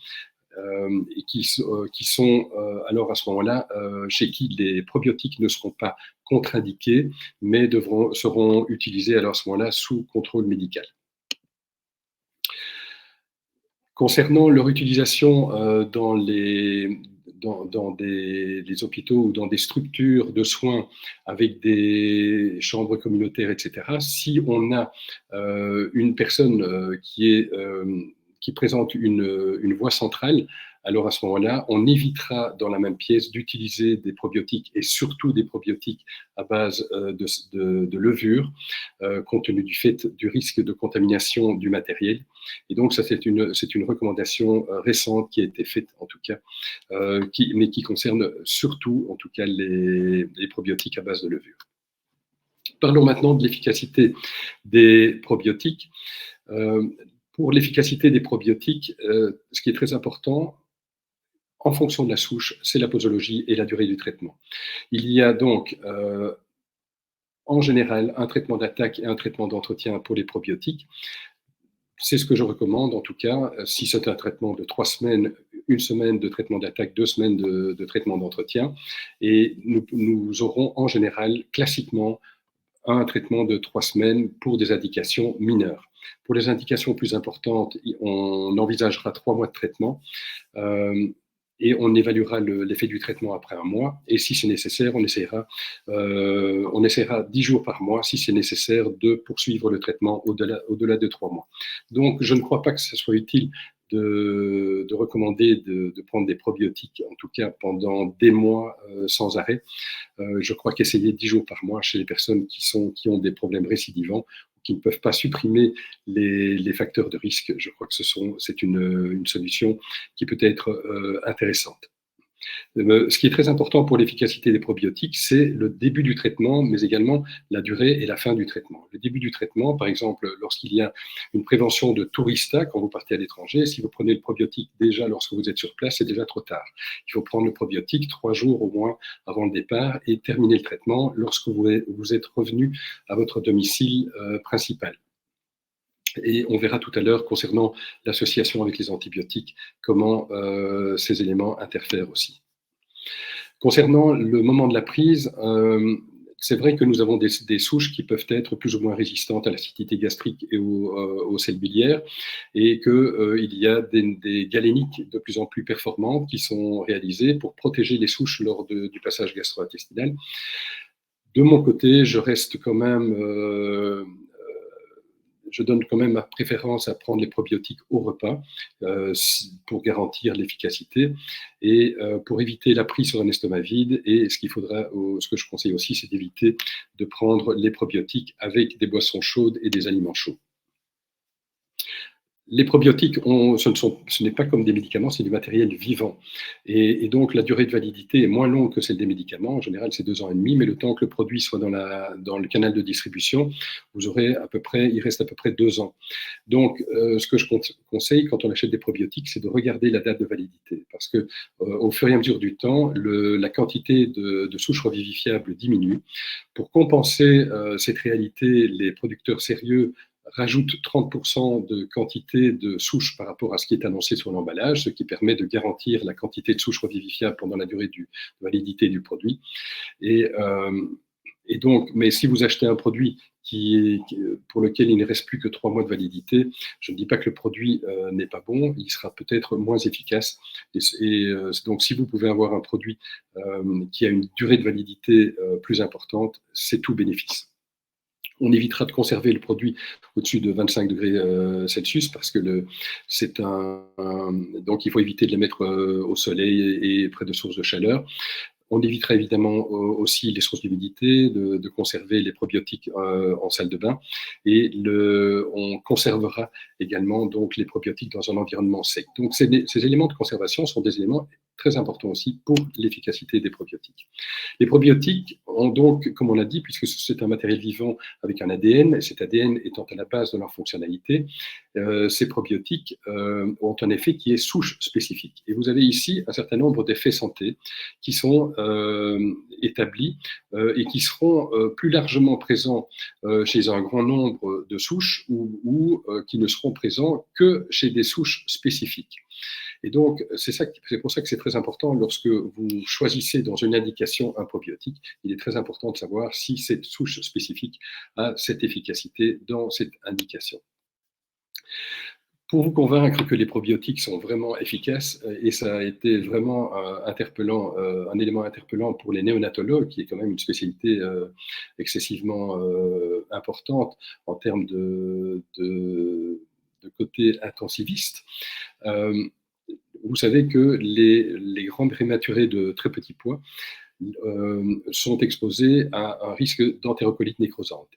Et qui sont alors à ce moment-là chez qui les probiotiques ne seront pas contre-indiqués, mais seront utilisés alors à ce moment-là sous contrôle médical. Concernant leur utilisation dans les hôpitaux ou dans des structures de soins avec des chambres communautaires, etc., si on a une personne qui présente une voie centrale, alors à ce moment-là, on évitera dans la même pièce d'utiliser des probiotiques et surtout des probiotiques à base de levure, compte tenu du risque de contamination du matériel. Et donc, ça, c'est une recommandation récente qui a été faite, en tout cas, mais qui concerne surtout, en tout cas, les probiotiques à base de levure. Parlons maintenant de l'efficacité des probiotiques. Pour l'efficacité des probiotiques, ce qui est très important, en fonction de la souche, c'est la posologie et la durée du traitement. Il y a donc, en général, un traitement d'attaque et un traitement d'entretien pour les probiotiques. C'est ce que je recommande, en tout cas, si c'est un traitement de 3 semaines, 1 semaine de traitement d'attaque, 2 semaines de traitement d'entretien. Et nous aurons en général, classiquement, un traitement de 3 semaines pour des indications mineures. Pour les indications plus importantes, on envisagera 3 mois de traitement. Et on évaluera l'effet du traitement après un mois. Et si c'est nécessaire, on essaiera 10 jours par mois, si c'est nécessaire, de poursuivre le traitement au-delà de 3 mois. Donc, je ne crois pas que ce soit utile de recommander de prendre des probiotiques, en tout cas pendant des mois sans arrêt. Je crois qu'essayer 10 jours par mois chez les personnes qui ont des problèmes récidivants, qui ne peuvent pas supprimer les facteurs de risque, je crois que c'est une solution qui peut être intéressante. Ce qui est très important pour l'efficacité des probiotiques, c'est le début du traitement, mais également la durée et la fin du traitement. Le début du traitement, par exemple, lorsqu'il y a une prévention de tourista, quand vous partez à l'étranger, si vous prenez le probiotique déjà lorsque vous êtes sur place, c'est déjà trop tard. Il faut prendre le probiotique 3 jours au moins avant le départ et terminer le traitement lorsque vous êtes revenu à votre domicile principal. Et on verra tout à l'heure, concernant l'association avec les antibiotiques, comment ces éléments interfèrent aussi. Concernant le moment de la prise, c'est vrai que nous avons des souches qui peuvent être plus ou moins résistantes à l'acidité gastrique et aux sels biliaires, et qu'il y a des galéniques de plus en plus performantes qui sont réalisées pour protéger les souches lors du passage gastro-intestinal. De mon côté, je donne quand même ma préférence à prendre les probiotiques au repas pour garantir l'efficacité et pour éviter la prise sur un estomac vide. Et ce que je conseille aussi, c'est d'éviter de prendre les probiotiques avec des boissons chaudes et des aliments chauds. Les probiotiques, ce n'est pas comme des médicaments, c'est du matériel vivant. Et donc, la durée de validité est moins longue que celle des médicaments. En général, c'est 2 ans et demi, mais le temps que le produit soit dans le canal de distribution, il reste à peu près 2 ans. Donc, ce que je conseille quand on achète des probiotiques, c'est de regarder la date de validité. Parce que, au fur et à mesure du temps, la quantité de souches revivifiables diminue. Pour compenser cette réalité, les producteurs sérieux rajoute 30% de quantité de souches par rapport à ce qui est annoncé sur l'emballage, ce qui permet de garantir la quantité de souches revivifiables pendant la durée de validité du produit. Et donc, mais si vous achetez un produit pour lequel il ne reste plus que 3 mois de validité, je ne dis pas que le produit n'est pas bon, il sera peut-être moins efficace. Donc, si vous pouvez avoir un produit qui a une durée de validité plus importante, c'est tout bénéfice. On évitera de conserver le produit au-dessus de 25 degrés Celsius parce que donc il faut éviter de les mettre au soleil et près de sources de chaleur. On évitera évidemment aussi les sources d'humidité, de conserver les probiotiques en salle de bain, et on conservera également donc les probiotiques dans un environnement sec. Donc ces éléments de conservation sont des éléments très importants aussi pour l'efficacité des probiotiques. Les probiotiques ont donc, comme on l'a dit, puisque c'est un matériel vivant avec un ADN, cet ADN étant à la base de leur fonctionnalité, ces probiotiques ont un effet qui est souche spécifique. Et vous avez ici un certain nombre d'effets santé qui sont établis et qui seront plus largement présents chez un grand nombre de souches ou qui ne seront présents que chez des souches spécifiques. Et donc, c'est pour ça que c'est très important lorsque vous choisissez dans une indication un probiotique, il est très important de savoir si cette souche spécifique a cette efficacité dans cette indication. Pour vous convaincre que les probiotiques sont vraiment efficaces, et ça a été vraiment un élément interpellant pour les néonatologues, qui est quand même une spécialité excessivement importante en termes de côté intensiviste. Vous savez que les grands prématurés de très petits poids sont exposés à un risque d'entérocolite nécrosante.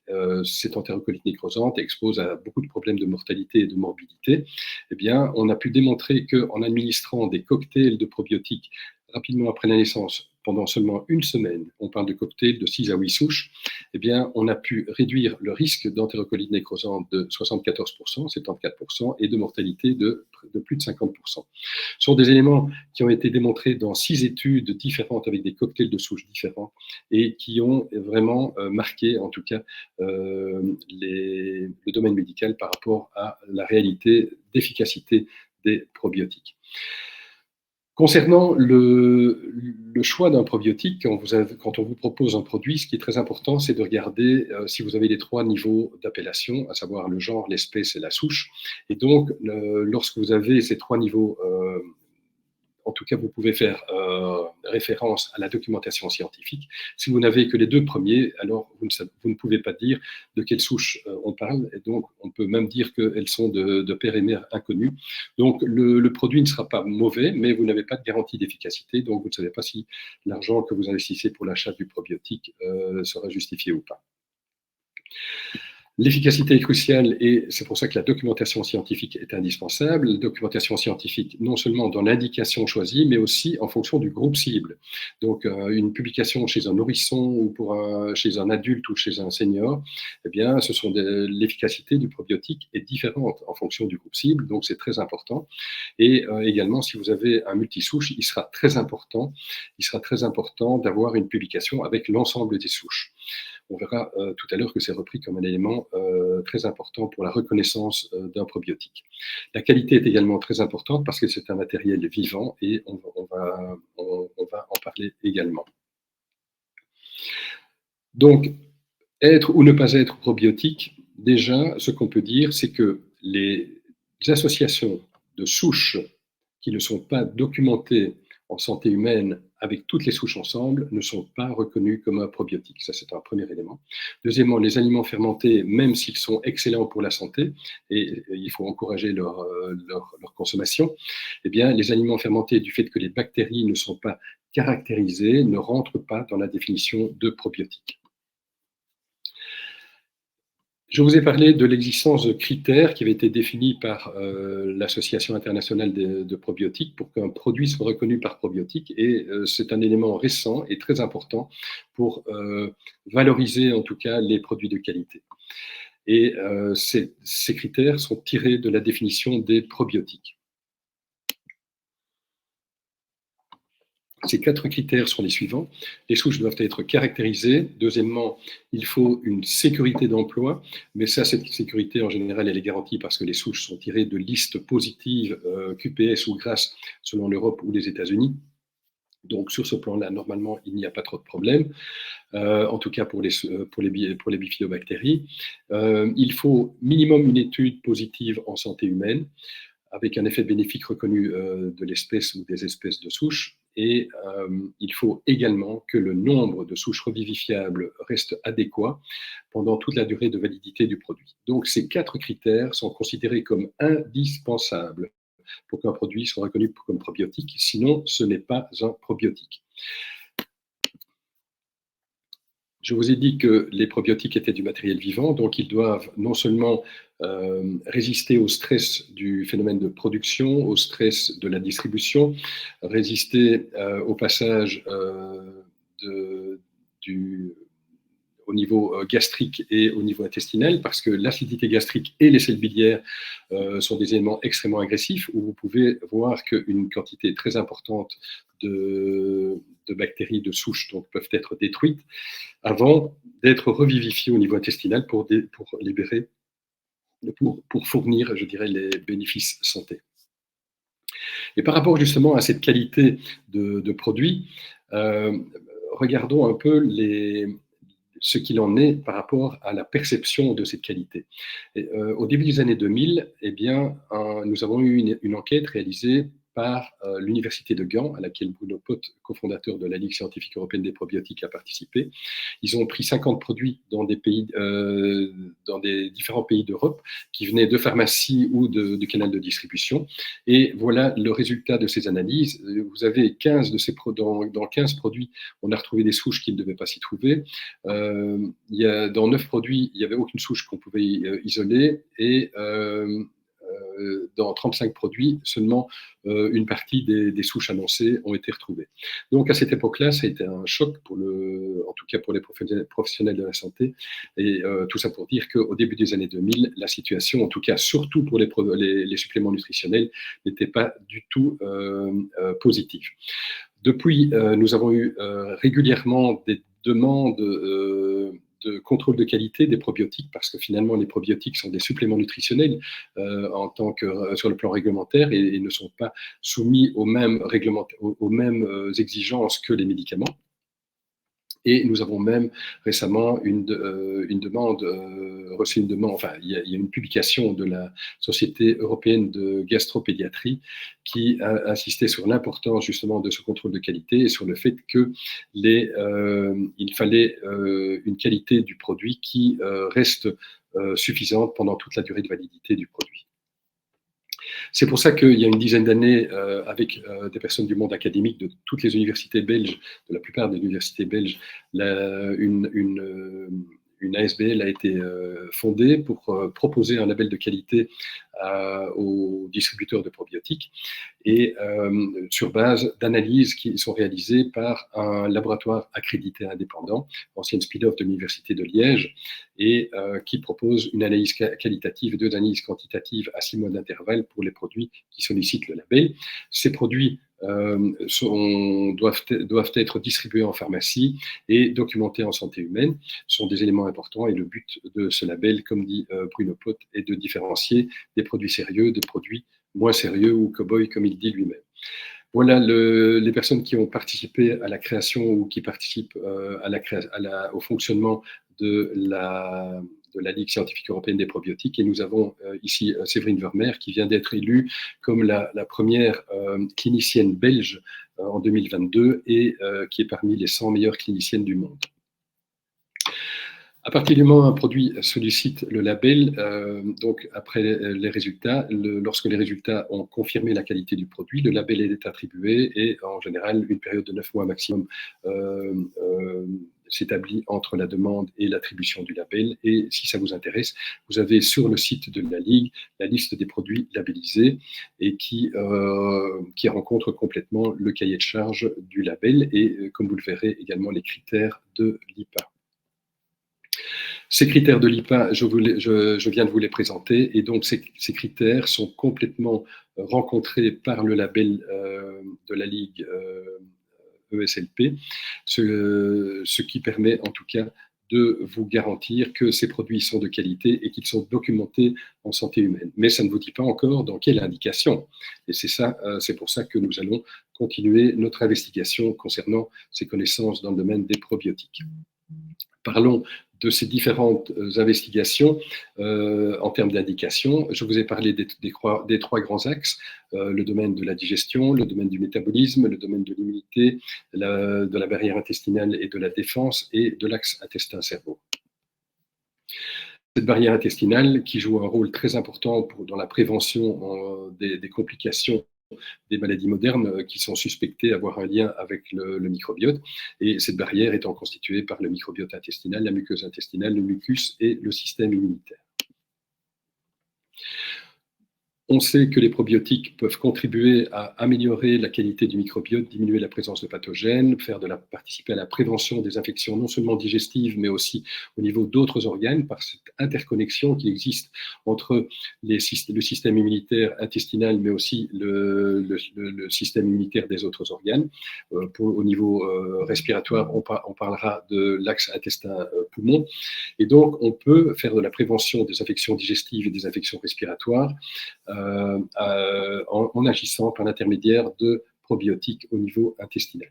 Cette entérocolite nécrosante expose à beaucoup de problèmes de mortalité et de morbidité. Eh bien, on a pu démontrer qu'en administrant des cocktails de probiotiques rapidement après la naissance, pendant seulement 1 semaine, on parle de cocktails de 6 à 8 souches, eh bien, on a pu réduire le risque d'entérocolite nécrosante de 74%, 74%, et de mortalité de plus de 50%. Ce sont des éléments qui ont été démontrés dans 6 études différentes avec des cocktails de souches différents et qui ont vraiment marqué, en tout cas, le domaine médical par rapport à la réalité d'efficacité des probiotiques. Concernant le choix d'un probiotique, quand on vous propose un produit, ce qui est très important, c'est de regarder si vous avez les 3 niveaux d'appellation, à savoir le genre, l'espèce et la souche. Et donc, lorsque vous avez ces 3 niveaux, en tout cas, vous pouvez faire référence à la documentation scientifique. Si vous n'avez que les 2 premiers, alors vous ne pouvez pas dire de quelle souche on parle. Et donc, on peut même dire qu'elles sont de père et mère inconnus. Donc, le produit ne sera pas mauvais, mais vous n'avez pas de garantie d'efficacité. Donc, vous ne savez pas si l'argent que vous investissez pour l'achat du probiotique sera justifié ou pas. L'efficacité est cruciale et c'est pour ça que la documentation scientifique est indispensable. La documentation scientifique, non seulement dans l'indication choisie, mais aussi en fonction du groupe cible. Donc, une publication chez un nourrisson ou chez un adulte ou chez un senior, eh bien, l'efficacité du probiotique est différente en fonction du groupe cible, donc c'est très important. Et également, si vous avez un multisouche, il sera très important d'avoir une publication avec l'ensemble des souches. On verra tout à l'heure que c'est repris comme un élément très important pour la reconnaissance d'un probiotique. La qualité est également très importante parce que c'est un matériel vivant et on va en parler également. Donc, être ou ne pas être probiotique, déjà, ce qu'on peut dire, c'est que les associations de souches qui ne sont pas documentées en santé humaine avec toutes les souches ensemble ne sont pas reconnues comme un probiotique. Ça, c'est un premier élément. Deuxièmement, les aliments fermentés, même s'ils sont excellents pour la santé, et il faut encourager leur consommation, eh bien, les aliments fermentés, du fait que les bactéries ne sont pas caractérisées, ne rentrent pas dans la définition de probiotique. Je vous ai parlé de l'existence de critères qui avaient été définis par l'Association internationale de probiotiques pour qu'un produit soit reconnu par probiotique. Et c'est un élément récent et très important pour valoriser en tout cas les produits de qualité. Et ces critères sont tirés de la définition des probiotiques. Ces 4 critères sont les suivants. Les souches doivent être caractérisées. Deuxièmement, il faut une sécurité d'emploi. Mais ça, cette sécurité, en général, elle est garantie parce que les souches sont tirées de listes positives QPS ou GRAS selon l'Europe ou les États-Unis. Donc, sur ce plan-là, normalement, il n'y a pas trop de problème, en tout cas pour les bifidobactéries. Il faut minimum une étude positive en santé humaine avec un effet bénéfique reconnu de l'espèce ou des espèces de souches. Et il faut également que le nombre de souches revivifiables reste adéquat pendant toute la durée de validité du produit. Donc ces 4 critères sont considérés comme indispensables pour qu'un produit soit reconnu comme probiotique, sinon ce n'est pas un probiotique. Je vous ai dit que les probiotiques étaient du matériel vivant, donc ils doivent non seulement résister au stress du phénomène de production, au stress de la distribution, résister au passage au niveau gastrique et au niveau intestinal, parce que l'acidité gastrique et les sels biliaires sont des éléments extrêmement agressifs, où vous pouvez voir qu'une quantité très importante de bactéries de souche donc, peuvent être détruites avant d'être revivifiées au niveau intestinal pour libérer, pour fournir, je dirais, les bénéfices santé. Et par rapport justement à cette qualité de produit, regardons un peu ce qu'il en est par rapport à la perception de cette qualité. Et, au début des années 2000, eh bien, nous avons eu une enquête réalisée par l'Université de Gand, à laquelle Bruno Pott, cofondateur de la Ligue scientifique européenne des probiotiques, a participé. Ils ont pris 50 produits dans des différents pays d'Europe qui venaient de pharmacies ou du canal de distribution. Et voilà le résultat de ces analyses. Vous avez 15 de ces dans 15 produits, on a retrouvé des souches qui ne devaient pas s'y trouver. Dans 9 produits, il n'y avait aucune souche qu'on pouvait isoler. Et dans 35 produits, seulement une partie des souches annoncées ont été retrouvées. Donc à cette époque-là, ça a été un choc en tout cas pour les professionnels de la santé. Et tout ça pour dire qu'au début des années 2000, la situation, en tout cas surtout pour les suppléments nutritionnels, n'était pas du tout positive. Depuis, nous avons eu régulièrement des demandes contrôle de qualité des probiotiques, parce que finalement les probiotiques sont des suppléments nutritionnels sur le plan réglementaire et ne sont pas soumis aux mêmes exigences que les médicaments. Et nous avons même récemment reçu une demande, enfin, il y a une publication de la Société européenne de gastropédiatrie qui a insisté sur l'importance justement de ce contrôle de qualité et sur le fait qu'il fallait une qualité du produit qui reste suffisante pendant toute la durée de validité du produit. C'est pour ça qu'il y a une dizaine d'années, avec des personnes du monde académique de toutes les universités belges, de la plupart des universités belges, une ASBL a été fondée pour proposer un label de qualité aux distributeurs de probiotiques et sur base d'analyses qui sont réalisées par un laboratoire accrédité indépendant, ancienne spin-off de l'Université de Liège, et qui propose une analyse qualitative et deux analyses quantitatives à 6 mois d'intervalle pour les produits qui sollicitent le label. Ces produits doivent être distribués en pharmacie et documentés en santé humaine. Ce sont des éléments importants et le but de ce label, comme dit Bruno Pot, est de différencier des produits sérieux des produits moins sérieux ou cow-boy, comme il dit lui-même. Voilà les personnes qui ont participé à la création ou qui participent au fonctionnement de la Ligue scientifique européenne des probiotiques. Et nous avons ici Séverine Vermeer qui vient d'être élue comme la première clinicienne belge en 2022 et qui est parmi les 100 meilleures cliniciennes du monde. À partir du moment où un produit sollicite le label, donc après les résultats, lorsque les résultats ont confirmé la qualité du produit, le label est attribué et en général, une période de 9 mois maximum s'établit entre la demande et l'attribution du label. Et si ça vous intéresse, vous avez sur le site de la Ligue la liste des produits labellisés et qui rencontre complètement le cahier de charge du label et, comme vous le verrez, également les critères de l'IPA. Ces critères de l'IPA, je viens de vous les présenter, et donc ces critères sont complètement rencontrés par le label de la Ligue ESLP, ce qui permet en tout cas de vous garantir que ces produits sont de qualité et qu'ils sont documentés en santé humaine. Mais ça ne vous dit pas encore dans quelle indication. Et c'est pour ça que nous allons continuer notre investigation concernant ces connaissances dans le domaine des probiotiques. Parlons de ces différentes investigations en termes d'indications. Je vous ai parlé des trois grands axes, le domaine de la digestion, le domaine du métabolisme, le domaine de l'immunité, de la barrière intestinale et de la défense, et de l'axe intestin-cerveau. Cette barrière intestinale qui joue un rôle très important dans la prévention des complications des maladies modernes qui sont suspectées avoir un lien avec le microbiote, et cette barrière étant constituée par le microbiote intestinal, la muqueuse intestinale, le mucus et le système immunitaire. On sait que les probiotiques peuvent contribuer à améliorer la qualité du microbiote, diminuer la présence de pathogènes, participer à la prévention des infections non seulement digestives, mais aussi au niveau d'autres organes, par cette interconnexion qui existe entre le système immunitaire intestinal, mais aussi le système immunitaire des autres organes. Au niveau respiratoire, on parlera de l'axe intestin-poumon. Et donc, on peut faire de la prévention des infections digestives et des infections respiratoires en agissant par l'intermédiaire de probiotiques au niveau intestinal.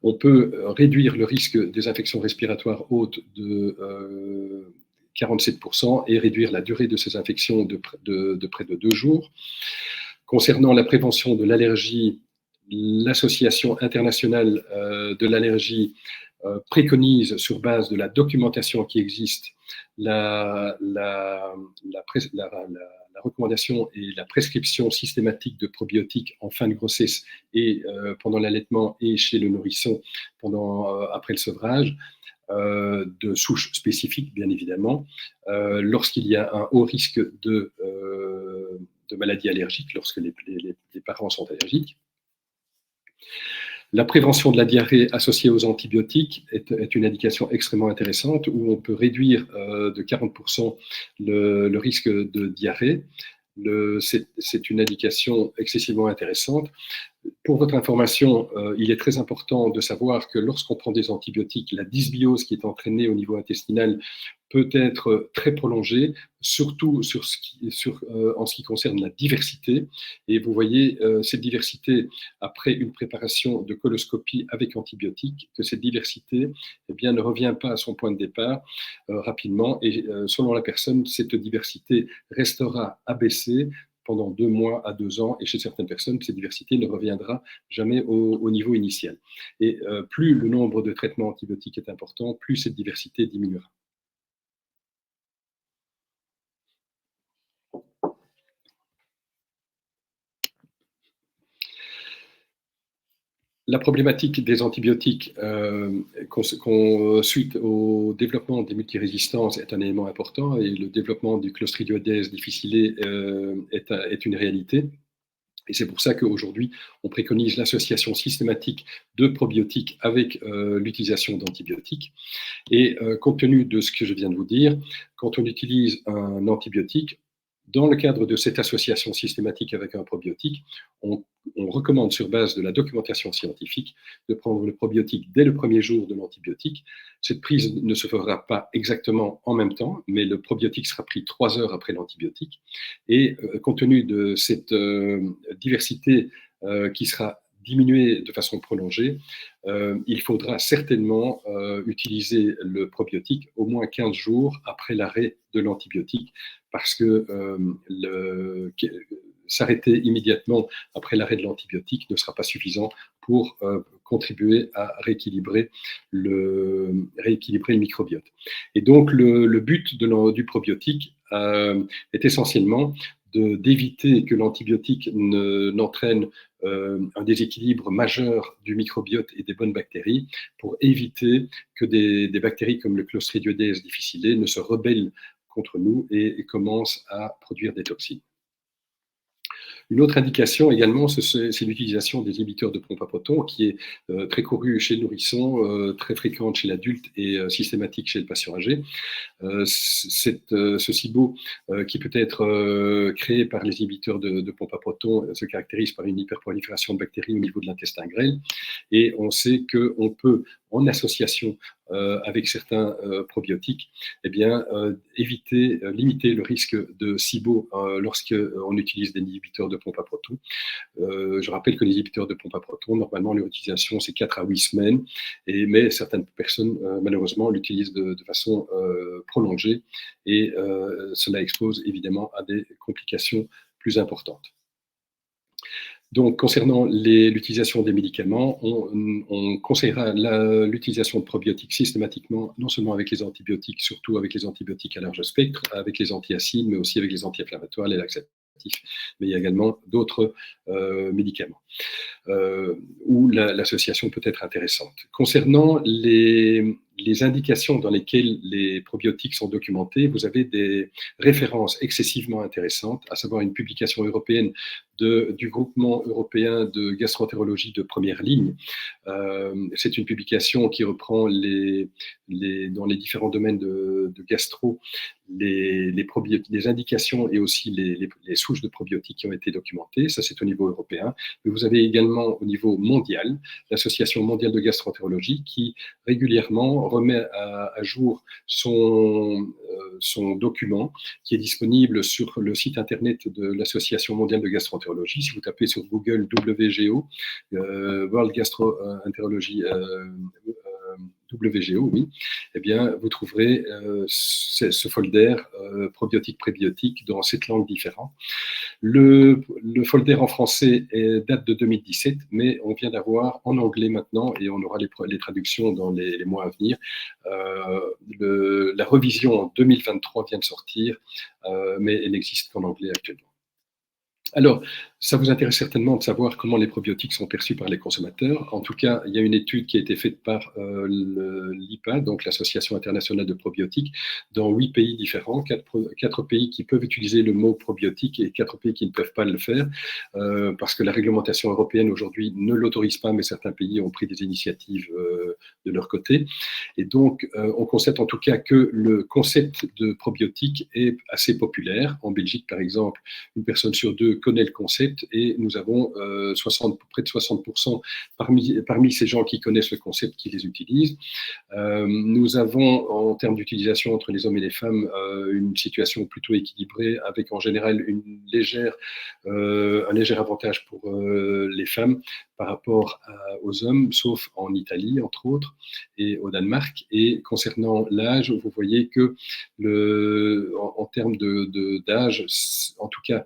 On peut réduire le risque des infections respiratoires hautes de 47% et réduire la durée de ces infections de près de 2 jours. Concernant la prévention de l'allergie, l'Association internationale de l'allergie préconise, sur base de la documentation qui existe, la recommandation et la prescription systématique de probiotiques en fin de grossesse et pendant l'allaitement et chez le nourrisson après le sevrage, de souches spécifiques, bien évidemment, lorsqu'il y a un haut risque de maladies allergiques, lorsque les parents sont allergiques. La prévention de la diarrhée associée aux antibiotiques est une indication extrêmement intéressante où on peut réduire de 40% le risque de diarrhée. C'est une indication excessivement intéressante Pour votre information, il est très important de savoir que lorsqu'on prend des antibiotiques, la dysbiose qui est entraînée au niveau intestinal peut être très prolongée, surtout en ce qui concerne la diversité. Et vous voyez cette diversité après une préparation de coloscopie avec antibiotiques, que cette diversité eh bien, ne revient pas à son point de départ rapidement. Et selon la personne, cette diversité restera abaissée pendant 2 mois à 2 ans, et chez certaines personnes, cette diversité ne reviendra jamais au niveau initial. Et plus le nombre de traitements antibiotiques est important, plus cette diversité diminuera. La problématique des antibiotiques suite au développement des multirésistances est un élément important, et le développement du Clostridium difficile est une réalité. Et c'est pour ça qu'aujourd'hui, on préconise l'association systématique de probiotiques avec l'utilisation d'antibiotiques. Et compte tenu de ce que je viens de vous dire, quand on utilise un antibiotique, dans le cadre de cette association systématique avec un probiotique, on recommande sur base de la documentation scientifique de prendre le probiotique dès le premier jour de l'antibiotique. Cette prise ne se fera pas exactement en même temps, mais le probiotique sera pris 3 heures après l'antibiotique. Et compte tenu de cette diversité qui sera diminuée de façon prolongée, il faudra certainement utiliser le probiotique au moins 15 jours après l'arrêt de l'antibiotique, parce que s'arrêter immédiatement après l'arrêt de l'antibiotique ne sera pas suffisant pour contribuer à rééquilibrer le microbiote. Et donc, le but du probiotique est essentiellement d'éviter que l'antibiotique n'entraîne un déséquilibre majeur du microbiote et des bonnes bactéries, pour éviter que des bactéries comme le Clostridium difficile ne se rebellent contre nous et commencent à produire des toxines. Une autre indication également, c'est l'utilisation des inhibiteurs de pompe à protons, qui est très courue chez le nourrisson, très fréquente chez l'adulte et systématique chez le patient âgé. Ce SIBO, qui peut être créé par les inhibiteurs de pompe à protons, se caractérise par une hyperprolifération de bactéries au niveau de l'intestin grêle. Et on sait qu'on peut, en association avec certains probiotiques, eh bien, limiter le risque de SIBO lorsqu'on utilise des inhibiteurs de pompe à protons. Je rappelle que les inhibiteurs de pompe à protons, normalement, leur utilisation, c'est 4 à 8 semaines, mais certaines personnes, malheureusement, l'utilisent de façon prolongée, et cela expose évidemment à des complications plus importantes. Donc, concernant l'utilisation des médicaments, on conseillera l'utilisation de probiotiques systématiquement, non seulement avec les antibiotiques, surtout avec les antibiotiques à large spectre, avec les antiacides, mais aussi avec les anti-inflammatoires, les laxatifs, mais il y a également d'autres médicaments où l'association peut être intéressante. Concernant les indications dans lesquelles les probiotiques sont documentés, vous avez des références excessivement intéressantes, à savoir une publication européenne du groupement européen de gastroentérologie de première ligne. C'est une publication qui reprend dans les différents domaines de gastro les indications et aussi les souches de probiotiques qui ont été documentées. Ça, c'est au niveau européen. Mais vous avez également au niveau mondial l'Association mondiale de gastroentérologie qui régulièrement remet à jour son document, qui est disponible sur le site internet de l'Association mondiale de gastroentérologie. Si vous tapez sur Google WGO, World Gastroenterology WGO, oui, eh bien, vous trouverez ce folder probiotique-prébiotique dans 7 langues différentes. Le folder en français date de 2017, mais on vient d'avoir en anglais maintenant, et on aura les traductions dans les mois à venir. La revision en 2023 vient de sortir, mais elle n'existe qu'en anglais actuellement. Alors, ça vous intéresse certainement de savoir comment les probiotiques sont perçus par les consommateurs. En tout cas, il y a une étude qui a été faite par l'IPA, donc l'Association internationale de probiotiques, dans 8 pays différents, 4 pays qui peuvent utiliser le mot probiotique et 4 pays qui ne peuvent pas le faire, parce que la réglementation européenne aujourd'hui ne l'autorise pas, mais certains pays ont pris des initiatives de leur côté. Et donc, on constate en tout cas que le concept de probiotique est assez populaire. En Belgique, par exemple, une personne sur 2 connaît le concept et nous avons près de 60% parmi ces gens qui connaissent le concept qui les utilisent. Nous avons, en termes d'utilisation entre les hommes et les femmes, une situation plutôt équilibrée avec en général un léger avantage pour les femmes par rapport aux hommes, sauf en Italie, entre autres, et au Danemark. Et concernant l'âge, vous voyez que en termes d'âge, en tout cas,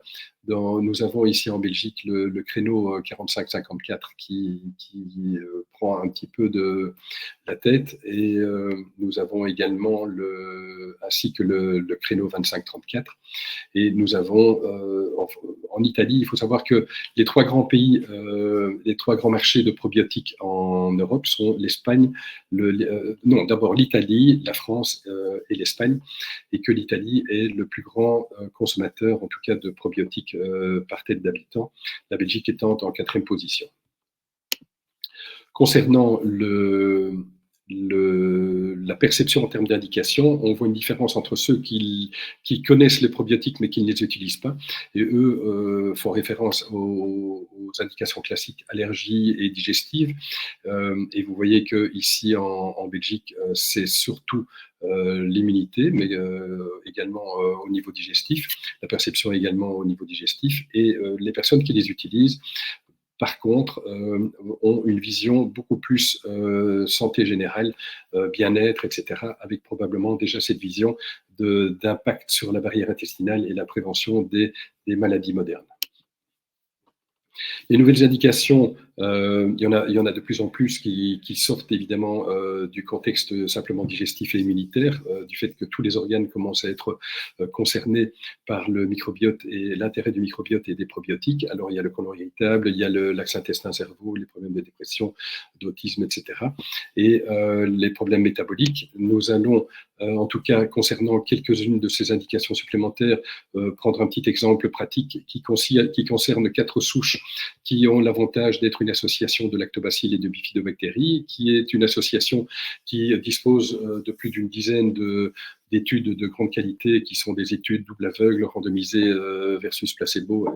nous avons ici en Belgique le créneau 45-54 qui prend un petit peu de la tête, et nous avons également ainsi que le créneau 25-34. Et nous avons en Italie, il faut savoir que les trois grands marchés de probiotiques en Europe sont l'Espagne, d'abord l'Italie, la France et l'Espagne, et que l'Italie est le plus grand consommateur, en tout cas, de probiotiques par tête d'habitant, la Belgique étant en 4e position. Concernant la perception en termes d'indication, on voit une différence entre ceux qui connaissent les probiotiques mais qui ne les utilisent pas, et eux font référence aux indications classiques allergie et digestive, et vous voyez qu'ici en Belgique, c'est surtout l'immunité, mais également au niveau digestif, la perception également au niveau digestif, et les personnes qui les utilisent, par contre, ont une vision beaucoup plus santé générale, bien-être, etc., avec probablement déjà cette vision d'impact sur la barrière intestinale et la prévention des maladies modernes. Les nouvelles indications, il y en a de plus en plus qui sortent évidemment du contexte simplement digestif et immunitaire, du fait que tous les organes commencent à être concernés par le microbiote et l'intérêt du microbiote et des probiotiques. Alors il y a le côlon irritable, il y a l'axe intestin-cerveau, les problèmes de dépression, d'autisme, etc. Et les problèmes métaboliques. Nous allons, en tout cas concernant quelques-unes de ces indications supplémentaires, prendre un petit exemple pratique qui concerne 4 souches qui ont l'avantage d'être une association de lactobacilles et de bifidobactéries, qui est une association qui dispose de plus d'une dizaine d'études de grande qualité, qui sont des études double aveugle, randomisées versus placebo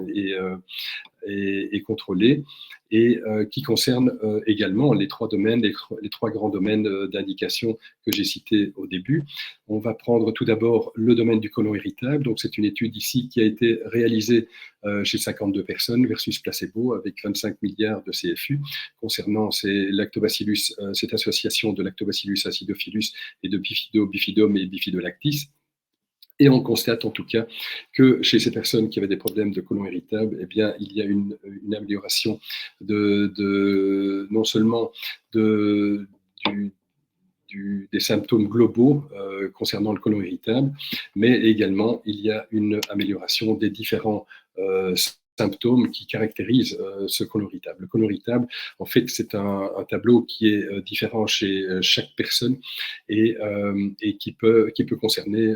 et contrôlées, et qui concernent également les 3 domaines, les 3 grands domaines d'indication que j'ai cités au début. On va prendre tout d'abord le domaine du côlon irritable. Donc c'est une étude ici qui a été réalisée chez 52 personnes versus placebo avec 25 milliards de CFU concernant cette association de Lactobacillus acidophilus et de bifidobifidum et bifidolactis. Et on constate en tout cas que chez ces personnes qui avaient des problèmes de côlon irritable, eh bien, il y a une amélioration non seulement des symptômes globaux concernant le côlon irritable, mais également il y a une amélioration des différents symptômes qui caractérisent ce côlon irritable. Le côlon irritable, en fait, c'est un tableau qui est différent chez chaque personne et qui peut concerner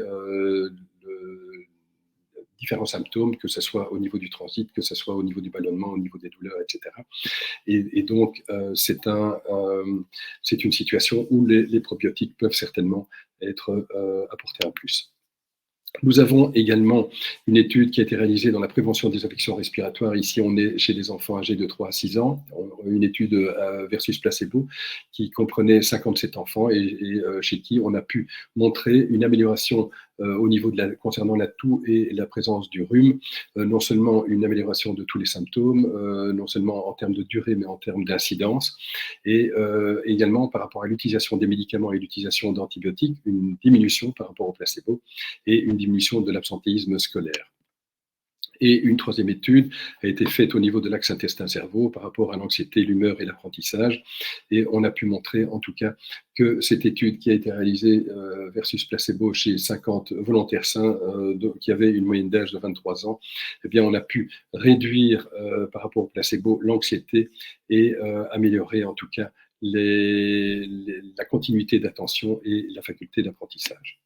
différents symptômes, que ce soit au niveau du transit, que ce soit au niveau du ballonnement, au niveau des douleurs, etc. Et donc, c'est une situation où les probiotiques peuvent certainement être apportés un plus. Nous avons également une étude qui a été réalisée dans la prévention des infections respiratoires. Ici, on est chez les enfants âgés de 3 à 6 ans. Une étude versus placebo qui comprenait 57 enfants et chez qui on a pu montrer une amélioration au niveau concernant la toux et la présence du rhume, non seulement une amélioration de tous les symptômes, non seulement en termes de durée, mais en termes d'incidence, et également par rapport à l'utilisation des médicaments et l'utilisation d'antibiotiques, une diminution par rapport au placebo et une diminution de l'absentéisme scolaire. Et une 3e étude a été faite au niveau de l'axe intestin-cerveau par rapport à l'anxiété, l'humeur et l'apprentissage. Et on a pu montrer en tout cas que cette étude qui a été réalisée versus placebo chez 50 volontaires sains qui avaient une moyenne d'âge de 23 ans, eh bien on a pu réduire par rapport au placebo l'anxiété et améliorer en tout cas la continuité d'attention et la faculté d'apprentissage.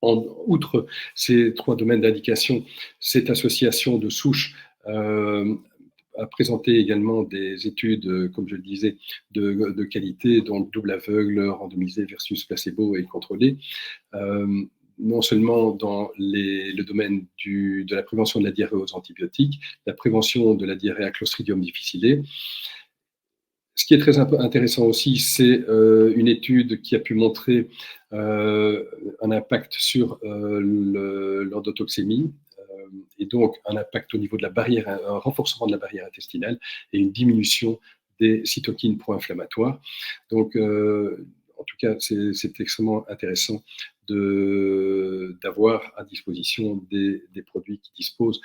Outre ces 3 domaines d'indication, cette association de souches a présenté également des études, comme je le disais, de qualité, donc double aveugle, randomisé versus placebo et contrôlé. non seulement dans le domaine de la prévention de la diarrhée aux antibiotiques, la prévention de la diarrhée à Clostridium difficile. Ce qui est très intéressant aussi, c'est une étude qui a pu montrer un impact sur l'endotoxémie, et donc un impact au niveau de la barrière, un renforcement de la barrière intestinale et une diminution des cytokines pro-inflammatoires. Donc, en tout cas, c'est extrêmement intéressant d'avoir à disposition des produits qui disposent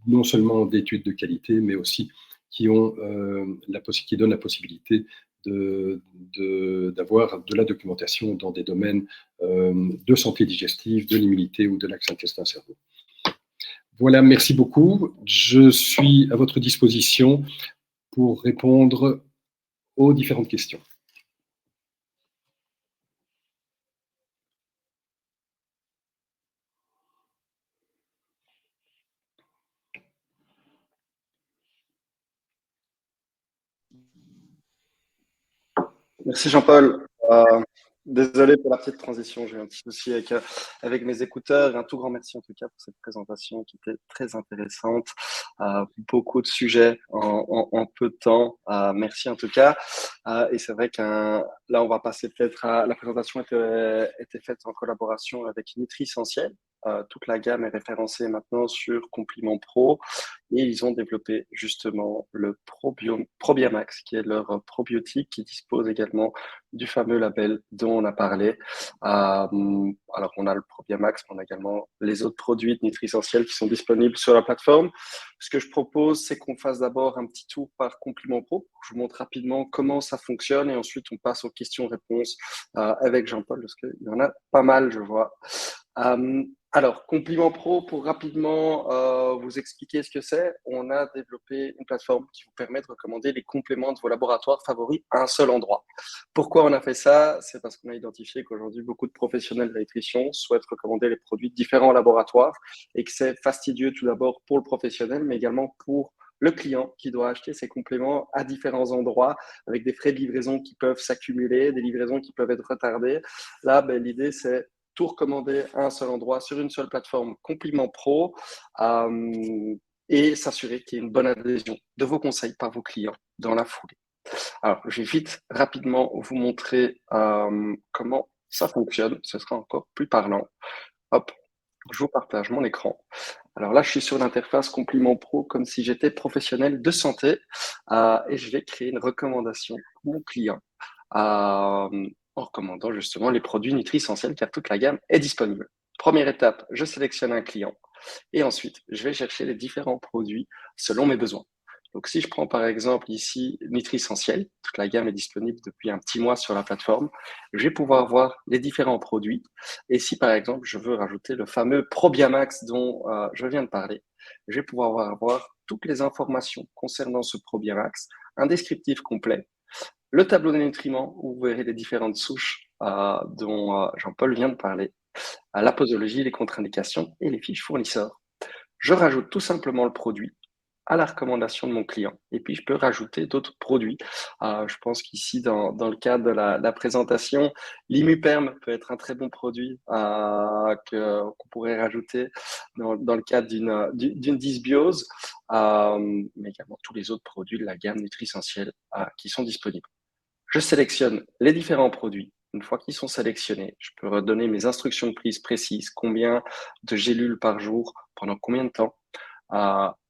non seulement d'études de qualité, mais aussi qui donnent la possibilité d'avoir de la documentation dans des domaines de santé digestive, de l'immunité ou de l'axe intestin-cerveau. Voilà, merci beaucoup. Je suis à votre disposition pour répondre aux différentes questions. Merci Jean-Paul. Désolé pour la petite transition, j'ai eu un petit souci avec mes écouteurs. Un tout grand merci en tout cas pour cette présentation qui était très intéressante. Beaucoup de sujets en peu de temps. Merci en tout cas. Et c'est vrai que là, on va passer peut-être à la présentation était faite en collaboration avec Nutri-Essentiel. Toute la gamme est référencée maintenant sur Compliment Pro et ils ont développé justement le Probiamax qui est leur probiotique qui dispose également du fameux label dont on a parlé. Alors, on a le Probiamax, mais on a également les autres produits de Nutri-Essentiel qui sont disponibles sur la plateforme. Ce que je propose, c'est qu'on fasse d'abord un petit tour par Compliment Pro. Je vous montre rapidement comment ça fonctionne et ensuite on passe aux questions-réponses avec Jean-Paul parce qu'il y en a pas mal, je vois. Alors, Compliment Pro, pour rapidement vous expliquer ce que c'est, on a développé une plateforme qui vous permet de recommander les compléments de vos laboratoires favoris à un seul endroit. Pourquoi on a fait ça? C'est parce qu'on a identifié qu'aujourd'hui, beaucoup de professionnels de la nutrition souhaitent recommander les produits de différents laboratoires et que c'est fastidieux tout d'abord pour le professionnel, mais également pour le client qui doit acheter ses compléments à différents endroits avec des frais de livraison qui peuvent s'accumuler, des livraisons qui peuvent être retardées. Là, l'idée, c'est tout recommander à un seul endroit sur une seule plateforme Compliment Pro et s'assurer qu'il y ait une bonne adhésion de vos conseils par vos clients dans la foulée. Alors, je vais vite, rapidement vous montrer comment ça fonctionne. Ce sera encore plus parlant. Hop, je vous partage mon écran. Alors là, je suis sur l'interface Compliment Pro comme si j'étais professionnel de santé et je vais créer une recommandation pour mon client en recommandant justement les produits Nutri-Essentiel car toute la gamme est disponible. Première étape, je sélectionne un client et ensuite, je vais chercher les différents produits selon mes besoins. Donc, si je prends par exemple ici Nutri-Essentiel, toute la gamme est disponible depuis un petit mois sur la plateforme, je vais pouvoir voir les différents produits. Et si par exemple, je veux rajouter le fameux Probiamax dont je viens de parler, je vais pouvoir voir toutes les informations concernant ce Probiamax, un descriptif complet, le tableau des nutriments où vous verrez les différentes souches dont Jean-Paul vient de parler, la posologie, les contre-indications et les fiches fournisseurs. Je rajoute tout simplement le produit à la recommandation de mon client. Et puis, je peux rajouter d'autres produits. Je pense qu'ici, dans le cadre de la présentation, l'Immuperm peut être un très bon produit qu'on pourrait rajouter dans le cadre d'une dysbiose, mais également tous les autres produits de la gamme Nutri-Essentiel qui sont disponibles. Je sélectionne les différents produits. Une fois qu'ils sont sélectionnés, je peux redonner mes instructions de prise précises, combien de gélules par jour, pendant combien de temps.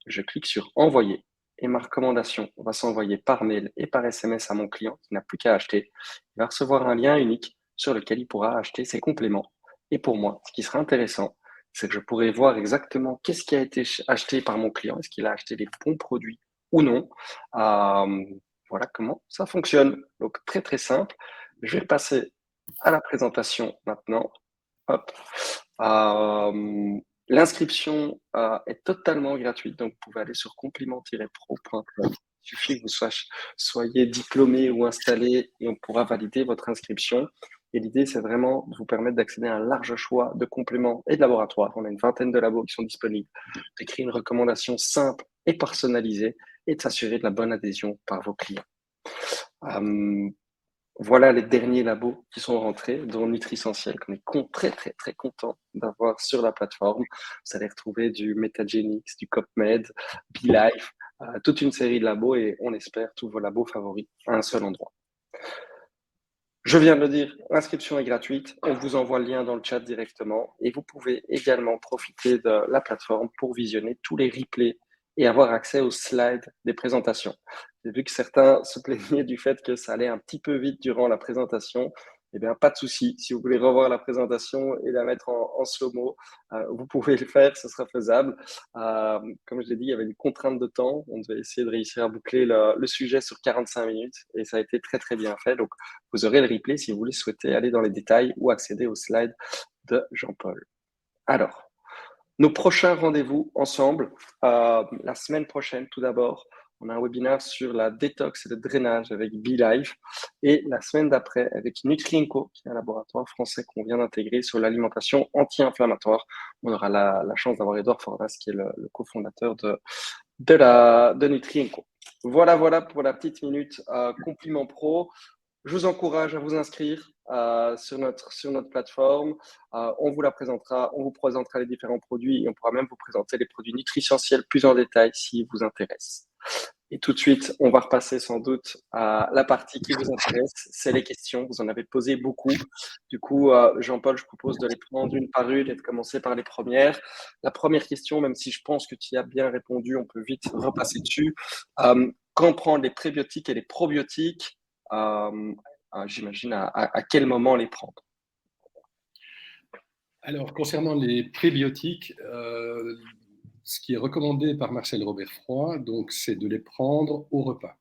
Je clique sur Envoyer et ma recommandation va s'envoyer par mail et par SMS à mon client qui n'a plus qu'à acheter. Il va recevoir un lien unique sur lequel il pourra acheter ses compléments. Et pour moi, ce qui sera intéressant, c'est que je pourrai voir exactement qu'est-ce qui a été acheté par mon client. Est-ce qu'il a acheté les bons produits ou non? Voilà comment ça fonctionne. Donc, très, très simple. Je vais passer à la présentation maintenant. Hop. L'inscription est totalement gratuite, donc vous pouvez aller sur compliment-pro.com. Il suffit que vous soyez diplômé ou installé et on pourra valider votre inscription. Et l'idée, c'est vraiment de vous permettre d'accéder à un large choix de compléments et de laboratoires. On a une vingtaine de labos qui sont disponibles, d'écrire une recommandation simple et personnalisée et de s'assurer de la bonne adhésion par vos clients. Voilà les derniers labos qui sont rentrés, dont Nutrissentiel, qu'on est très, très, très content d'avoir sur la plateforme. Vous allez retrouver du Metagenics, du CopMed, BeLife, toute une série de labos et on espère tous vos labos favoris à un seul endroit. Je viens de le dire, l'inscription est gratuite. On vous envoie le lien dans le chat directement et vous pouvez également profiter de la plateforme pour visionner tous les replays et avoir accès aux slides des présentations. J'ai vu que certains se plaignaient du fait que ça allait un petit peu vite durant la présentation. Eh bien, pas de souci. Si vous voulez revoir la présentation et la mettre en slow-mo, vous pouvez le faire, ce sera faisable. Comme je l'ai dit, il y avait une contrainte de temps. On devait essayer de réussir à boucler le sujet sur 45 minutes et ça a été très, très bien fait. Donc, vous aurez le replay si vous voulez souhaiter aller dans les détails ou accéder aux slides de Jean-Paul. Alors, nos prochains rendez-vous ensemble, la semaine prochaine, tout d'abord, on a un webinaire sur la détox et le drainage avec BeLife. Et la semaine d'après, avec Nutrienco, qui est un laboratoire français qu'on vient d'intégrer sur l'alimentation anti-inflammatoire. On aura la chance d'avoir Edouard Fornas, qui est le cofondateur de Nutrienco. Voilà pour la petite minute compliment pro. Je vous encourage à vous inscrire sur notre plateforme. On vous présentera les différents produits et on pourra même vous présenter les produits nutritionnels plus en détail s'ils vous intéressent. Et tout de suite, on va repasser sans doute à la partie qui vous intéresse, c'est les questions. Vous en avez posé beaucoup. Du coup, Jean-Paul, je propose de les prendre une par une et de commencer par les premières. La première question, même si je pense que tu y as bien répondu, on peut vite repasser dessus. Quand prendre les prébiotiques et les probiotiques, j'imagine à quel moment les prendre? Alors, concernant les prébiotiques, ce qui est recommandé par Marcel Robert Froid, donc, c'est de les prendre au repas.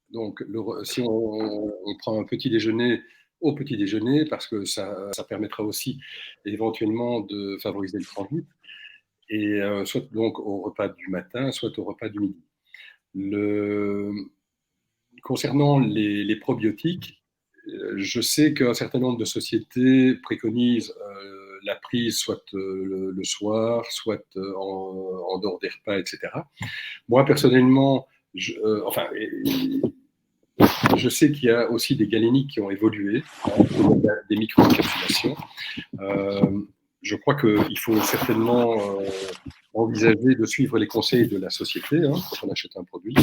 Donc, si on prend un petit déjeuner au petit déjeuner, parce que ça permettra aussi éventuellement de favoriser le transit, et soit donc au repas du matin, soit au repas du midi. Concernant les probiotiques, je sais qu'un certain nombre de sociétés préconisent la prise soit le soir, soit en dehors des repas, etc. Moi, personnellement, je sais qu'il y a aussi des galéniques qui ont évolué, des micro-encapsulations. Je crois qu'il faut certainement envisager de suivre les conseils de la société quand on achète un produit.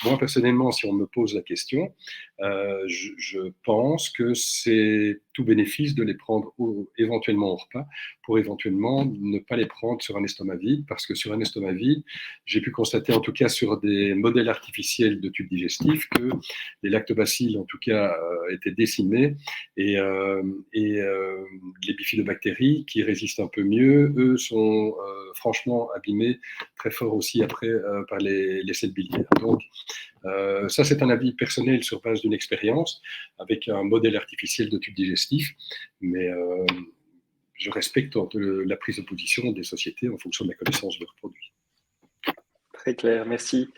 Moi, personnellement, si on me pose la question, je pense que c'est tout bénéfice de les prendre éventuellement au repas pour éventuellement ne pas les prendre sur un estomac vide, parce que sur un estomac vide, j'ai pu constater, en tout cas sur des modèles artificiels de tubes digestifs, que les lactobacilles, en tout cas, étaient décimés et les bifidobactéries qui résistent un peu mieux, eux, sont franchement abîmés très fort aussi après par les sels biliaires. Donc, ça, c'est un avis personnel sur base d'une expérience avec un modèle artificiel de tube digestif, mais je respecte la prise de position des sociétés en fonction de la connaissance de leurs produits. Très clair, merci.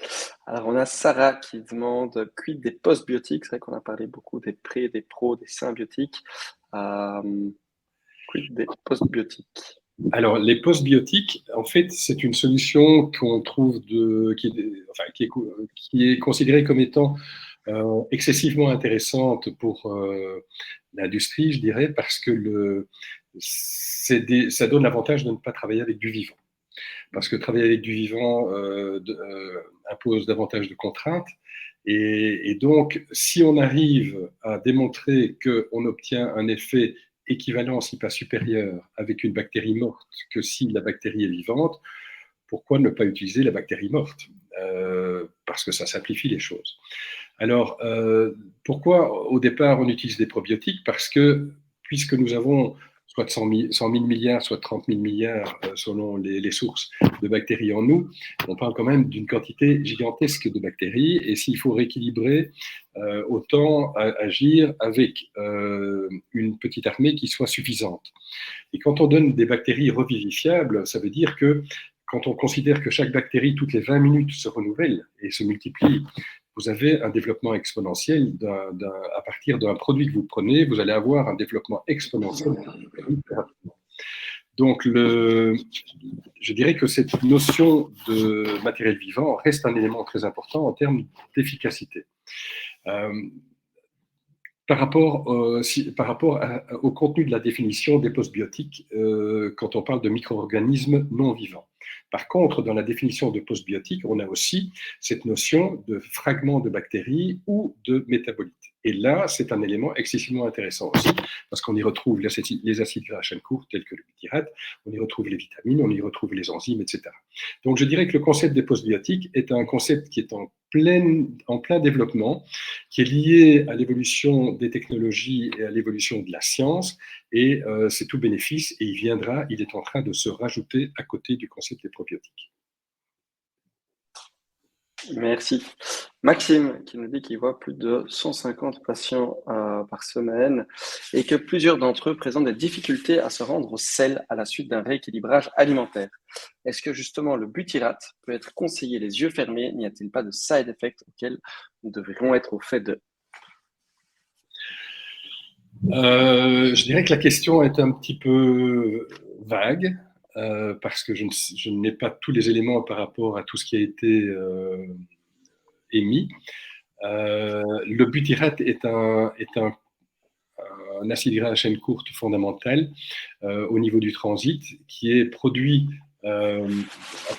Alors, on a Sarah qui demande quid des postbiotiques. C'est vrai qu'on a parlé beaucoup des pré, des pro, des symbiotiques. Quid des postbiotiques? Alors, les postbiotiques, en fait, c'est une solution qu'on trouve qui est considérée comme étant excessivement intéressante pour l'industrie, je dirais, parce que ça donne l'avantage de ne pas travailler avec du vivant. Parce que travailler avec du vivant impose davantage de contraintes. Et donc, si on arrive à démontrer qu'on obtient un effet équivalent, si pas supérieur, avec une bactérie morte que si la bactérie est vivante, pourquoi ne pas utiliser la bactérie morte parce que ça simplifie les choses. Alors, pourquoi au départ on utilise des probiotiques? Parce que puisque nous avons soit 100 000 milliards, soit 30 000 milliards, selon les sources de bactéries en nous, on parle quand même d'une quantité gigantesque de bactéries, et s'il faut rééquilibrer, autant agir avec une petite armée qui soit suffisante. Et quand on donne des bactéries revivifiables, ça veut dire que quand on considère que chaque bactérie, toutes les 20 minutes, se renouvelle et se multiplie, vous avez un développement exponentiel à partir d'un produit que vous prenez, vous allez avoir un développement exponentiel très rapidement. Donc, je dirais que cette notion de matériel vivant reste un élément très important en termes d'efficacité. par rapport au contenu de la définition des postbiotiques quand on parle de micro-organismes non vivants. Par contre, dans la définition de postbiotiques, on a aussi cette notion de fragments de bactéries ou de métabolites. Et là, c'est un élément excessivement intéressant aussi, parce qu'on y retrouve les acides gras à chaîne courte, tels que le butyrate, on y retrouve les vitamines, on y retrouve les enzymes, etc. Donc, je dirais que le concept des postbiotiques est un concept qui est en plein développement, qui est lié à l'évolution des technologies et à l'évolution de la science, et c'est tout bénéfice, et il est en train de se rajouter à côté du concept des probiotiques. Merci. Maxime qui nous dit qu'il voit plus de 150 patients par semaine et que plusieurs d'entre eux présentent des difficultés à se rendre au sel à la suite d'un rééquilibrage alimentaire. Est-ce que justement le butyrate peut être conseillé les yeux fermés? N'y a-t-il pas de side effects auxquels nous devrions être au fait de? Je dirais que la question est un petit peu vague parce que je n'ai pas tous les éléments par rapport à tout ce qui a été émis. Le butyrate est un acide gras à chaîne courte fondamental au niveau du transit qui est produit à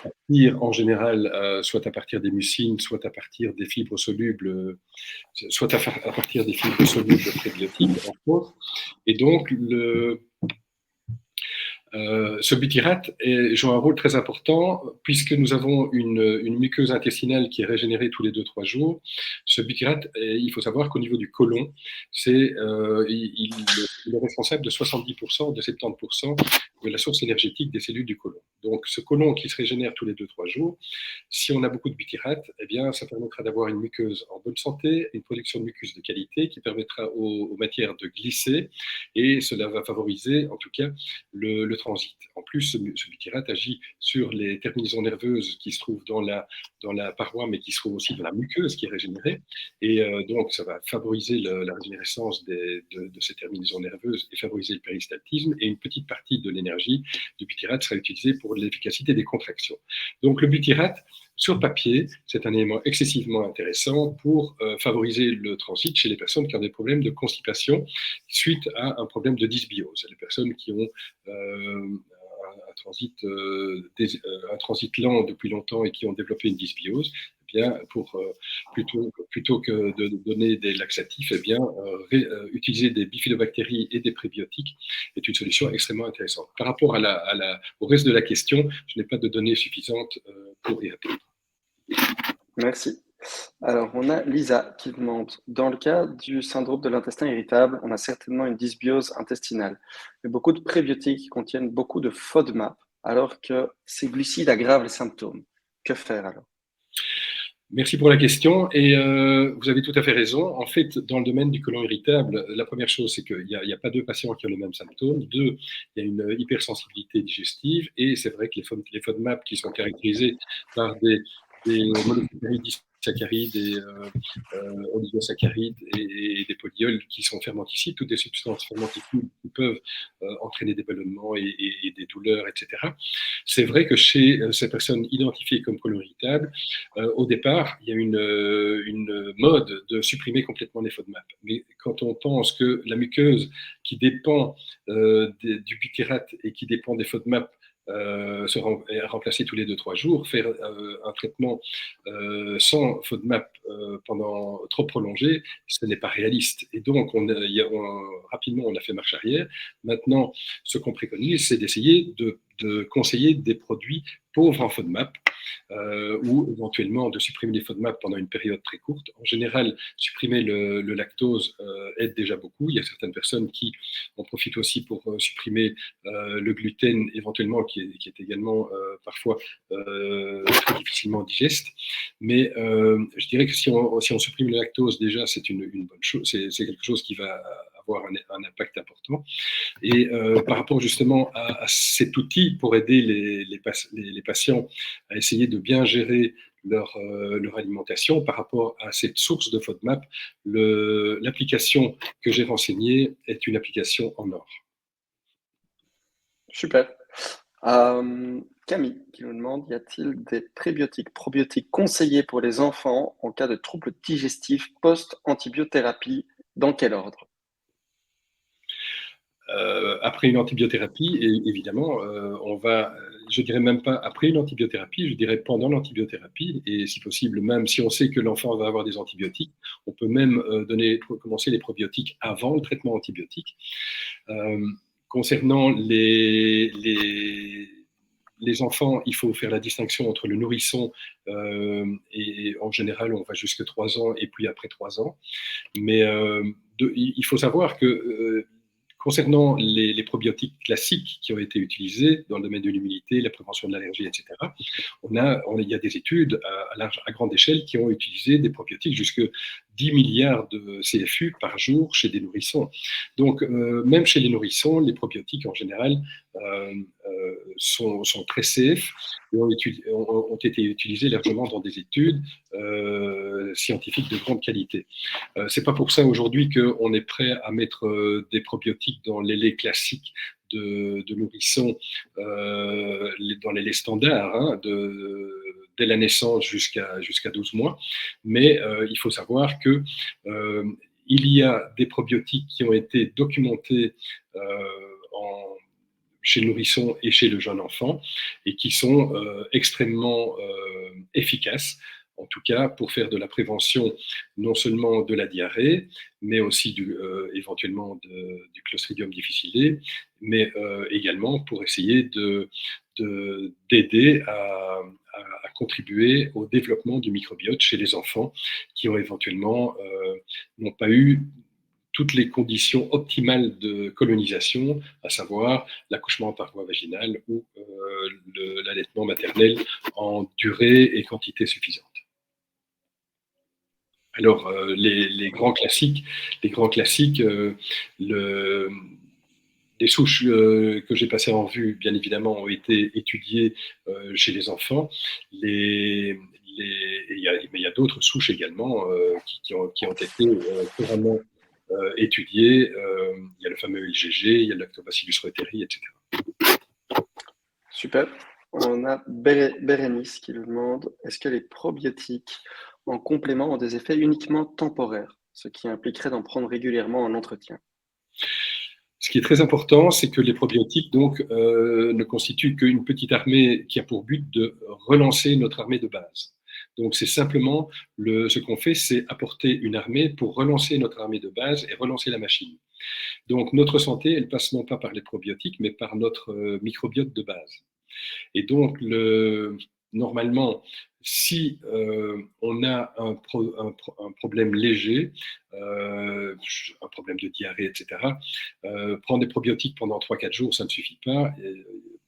partir, en général, soit à partir des mucines, soit à partir des fibres solubles, soit à partir des fibres solubles prébiotiques, entre autres. Et donc, ce butyrate joue un rôle très important puisque nous avons une muqueuse intestinale qui est régénérée tous les 2-3 jours. Ce butyrate, il faut savoir qu'au niveau du côlon, il est responsable de 70%, de 70% de la source énergétique des cellules du côlon. Donc ce côlon qui se régénère tous les 2-3 jours, si on a beaucoup de butyrate, eh bien, ça permettra d'avoir une muqueuse en bonne santé, une production de mucus de qualité qui permettra aux matières de glisser et cela va favoriser en tout cas le transit. En plus, ce butyrate agit sur les terminaisons nerveuses qui se trouvent dans la paroi, mais qui se trouvent aussi dans la muqueuse qui est régénérée. Et donc, ça va favoriser la régénérescence de ces terminaisons nerveuses et favoriser le péristaltisme. Et une petite partie de l'énergie du butyrate sera utilisée pour l'efficacité des contractions. Donc, le butyrate, sur papier, c'est un élément excessivement intéressant pour favoriser le transit chez les personnes qui ont des problèmes de constipation suite à un problème de dysbiose. Les personnes qui ont un transit lent depuis longtemps et qui ont développé une dysbiose, eh bien, plutôt que de donner des laxatifs, eh bien, utiliser des bifidobactéries et des prébiotiques est une solution extrêmement intéressante. Par rapport au reste de la question, je n'ai pas de données suffisantes pour y répondre. Merci. Alors, on a Lisa qui demande, dans le cas du syndrome de l'intestin irritable, on a certainement une dysbiose intestinale. Mais beaucoup de prébiotiques contiennent beaucoup de FODMAP, alors que ces glucides aggravent les symptômes. Que faire alors? Merci pour la question et vous avez tout à fait raison. En fait, dans le domaine du côlon irritable, la première chose, c'est qu'il n'y a pas deux patients qui ont les mêmes symptômes. Deux, il y a une hypersensibilité digestive et c'est vrai que les FODMAP qui sont caractérisés par des monosaccharides, disaccharides et oligosaccharides et des polyols qui sont fermenticides, toutes des substances fermenticides qui peuvent entraîner des ballonnements et des douleurs, etc. C'est vrai que chez ces personnes identifiées comme côlon irritable, au départ, il y a une mode de supprimer complètement les FODMAP. Mais quand on pense que la muqueuse qui dépend du butyrate et qui dépend des FODMAP est remplacé tous les 2-3 jours, faire un traitement sans FODMAP pendant trop prolongé, ce n'est pas réaliste. Et donc, rapidement, on a fait marche arrière. Maintenant, ce qu'on préconise, c'est d'essayer de conseiller des produits pauvres en FODMAP ou éventuellement de supprimer les FODMAP pendant une période très courte. En général, supprimer le lactose aide déjà beaucoup. Il y a certaines personnes qui en profitent aussi pour supprimer le gluten éventuellement qui est également parfois très difficilement digeste. Mais je dirais que si on supprime le lactose déjà, c'est une bonne chose. C'est quelque chose qui va avoir un impact important. Et par rapport justement à cet outil pour aider les patients à essayer de bien gérer leur alimentation par rapport à cette source de FODMAP, l'application que j'ai renseignée est une application en or. Super. Camille qui nous demande, y a-t-il des prébiotiques, probiotiques conseillés pour les enfants en cas de troubles digestifs post-antibiothérapie Dans quel ordre? Après une antibiothérapie, et évidemment, je dirais même pas après une antibiothérapie, je dirais pendant l'antibiothérapie, et si possible, même si on sait que l'enfant va avoir des antibiotiques, on peut même commencer les probiotiques avant le traitement antibiotique. Euh, Concernant les enfants, il faut faire la distinction entre le nourrisson, et en général, on va jusque 3 ans et puis après 3 ans. Mais il faut savoir que concernant les probiotiques classiques qui ont été utilisés dans le domaine de l'immunité, la prévention de l'allergie, etc., il y a des études à grande échelle qui ont utilisé des probiotiques jusque 10 milliards de CFU par jour chez des nourrissons. Donc, même chez les nourrissons, les probiotiques en général sont très safe et ont été utilisés largement dans des études scientifiques de grande qualité. C'est pas pour ça aujourd'hui qu'on est prêt à mettre des probiotiques dans les laits classiques de nourrissons, dans les laits standards, hein, dès la naissance jusqu'à 12 mois. Mais il faut savoir que il y a des probiotiques qui ont été documentés chez le nourrisson et chez le jeune enfant, et qui sont extrêmement efficaces, en tout cas pour faire de la prévention non seulement de la diarrhée, mais aussi éventuellement du Clostridium difficile, mais également pour essayer d'aider à contribuer au développement du microbiote chez les enfants qui ont éventuellement n'ont pas eu toutes les conditions optimales de colonisation, à savoir l'accouchement par voie vaginale ou l'allaitement maternel en durée et quantité suffisante. Alors, les grands classiques, les souches que j'ai passées en revue, bien évidemment, ont été étudiées chez les enfants. Mais il y a d'autres souches également qui ont été couramment étudiées. Il y a le fameux LGG, il y a le Lactobacillus reuteri, etc. Super. On a Bérénice qui nous demande, est-ce que les probiotiques en complément ont des effets uniquement temporaires, ce qui impliquerait d'en prendre régulièrement en entretien? Ce qui est très important, c'est que les probiotiques donc, ne constituent qu'une petite armée qui a pour but de relancer notre armée de base. Donc c'est simplement ce qu'on fait, c'est apporter une armée pour relancer notre armée de base et relancer la machine. Donc notre santé, elle passe non pas par les probiotiques, mais par notre microbiote de base. Et donc normalement, si on a un problème léger, un problème de diarrhée, etc., prendre des probiotiques pendant 3-4 jours, ça ne suffit pas.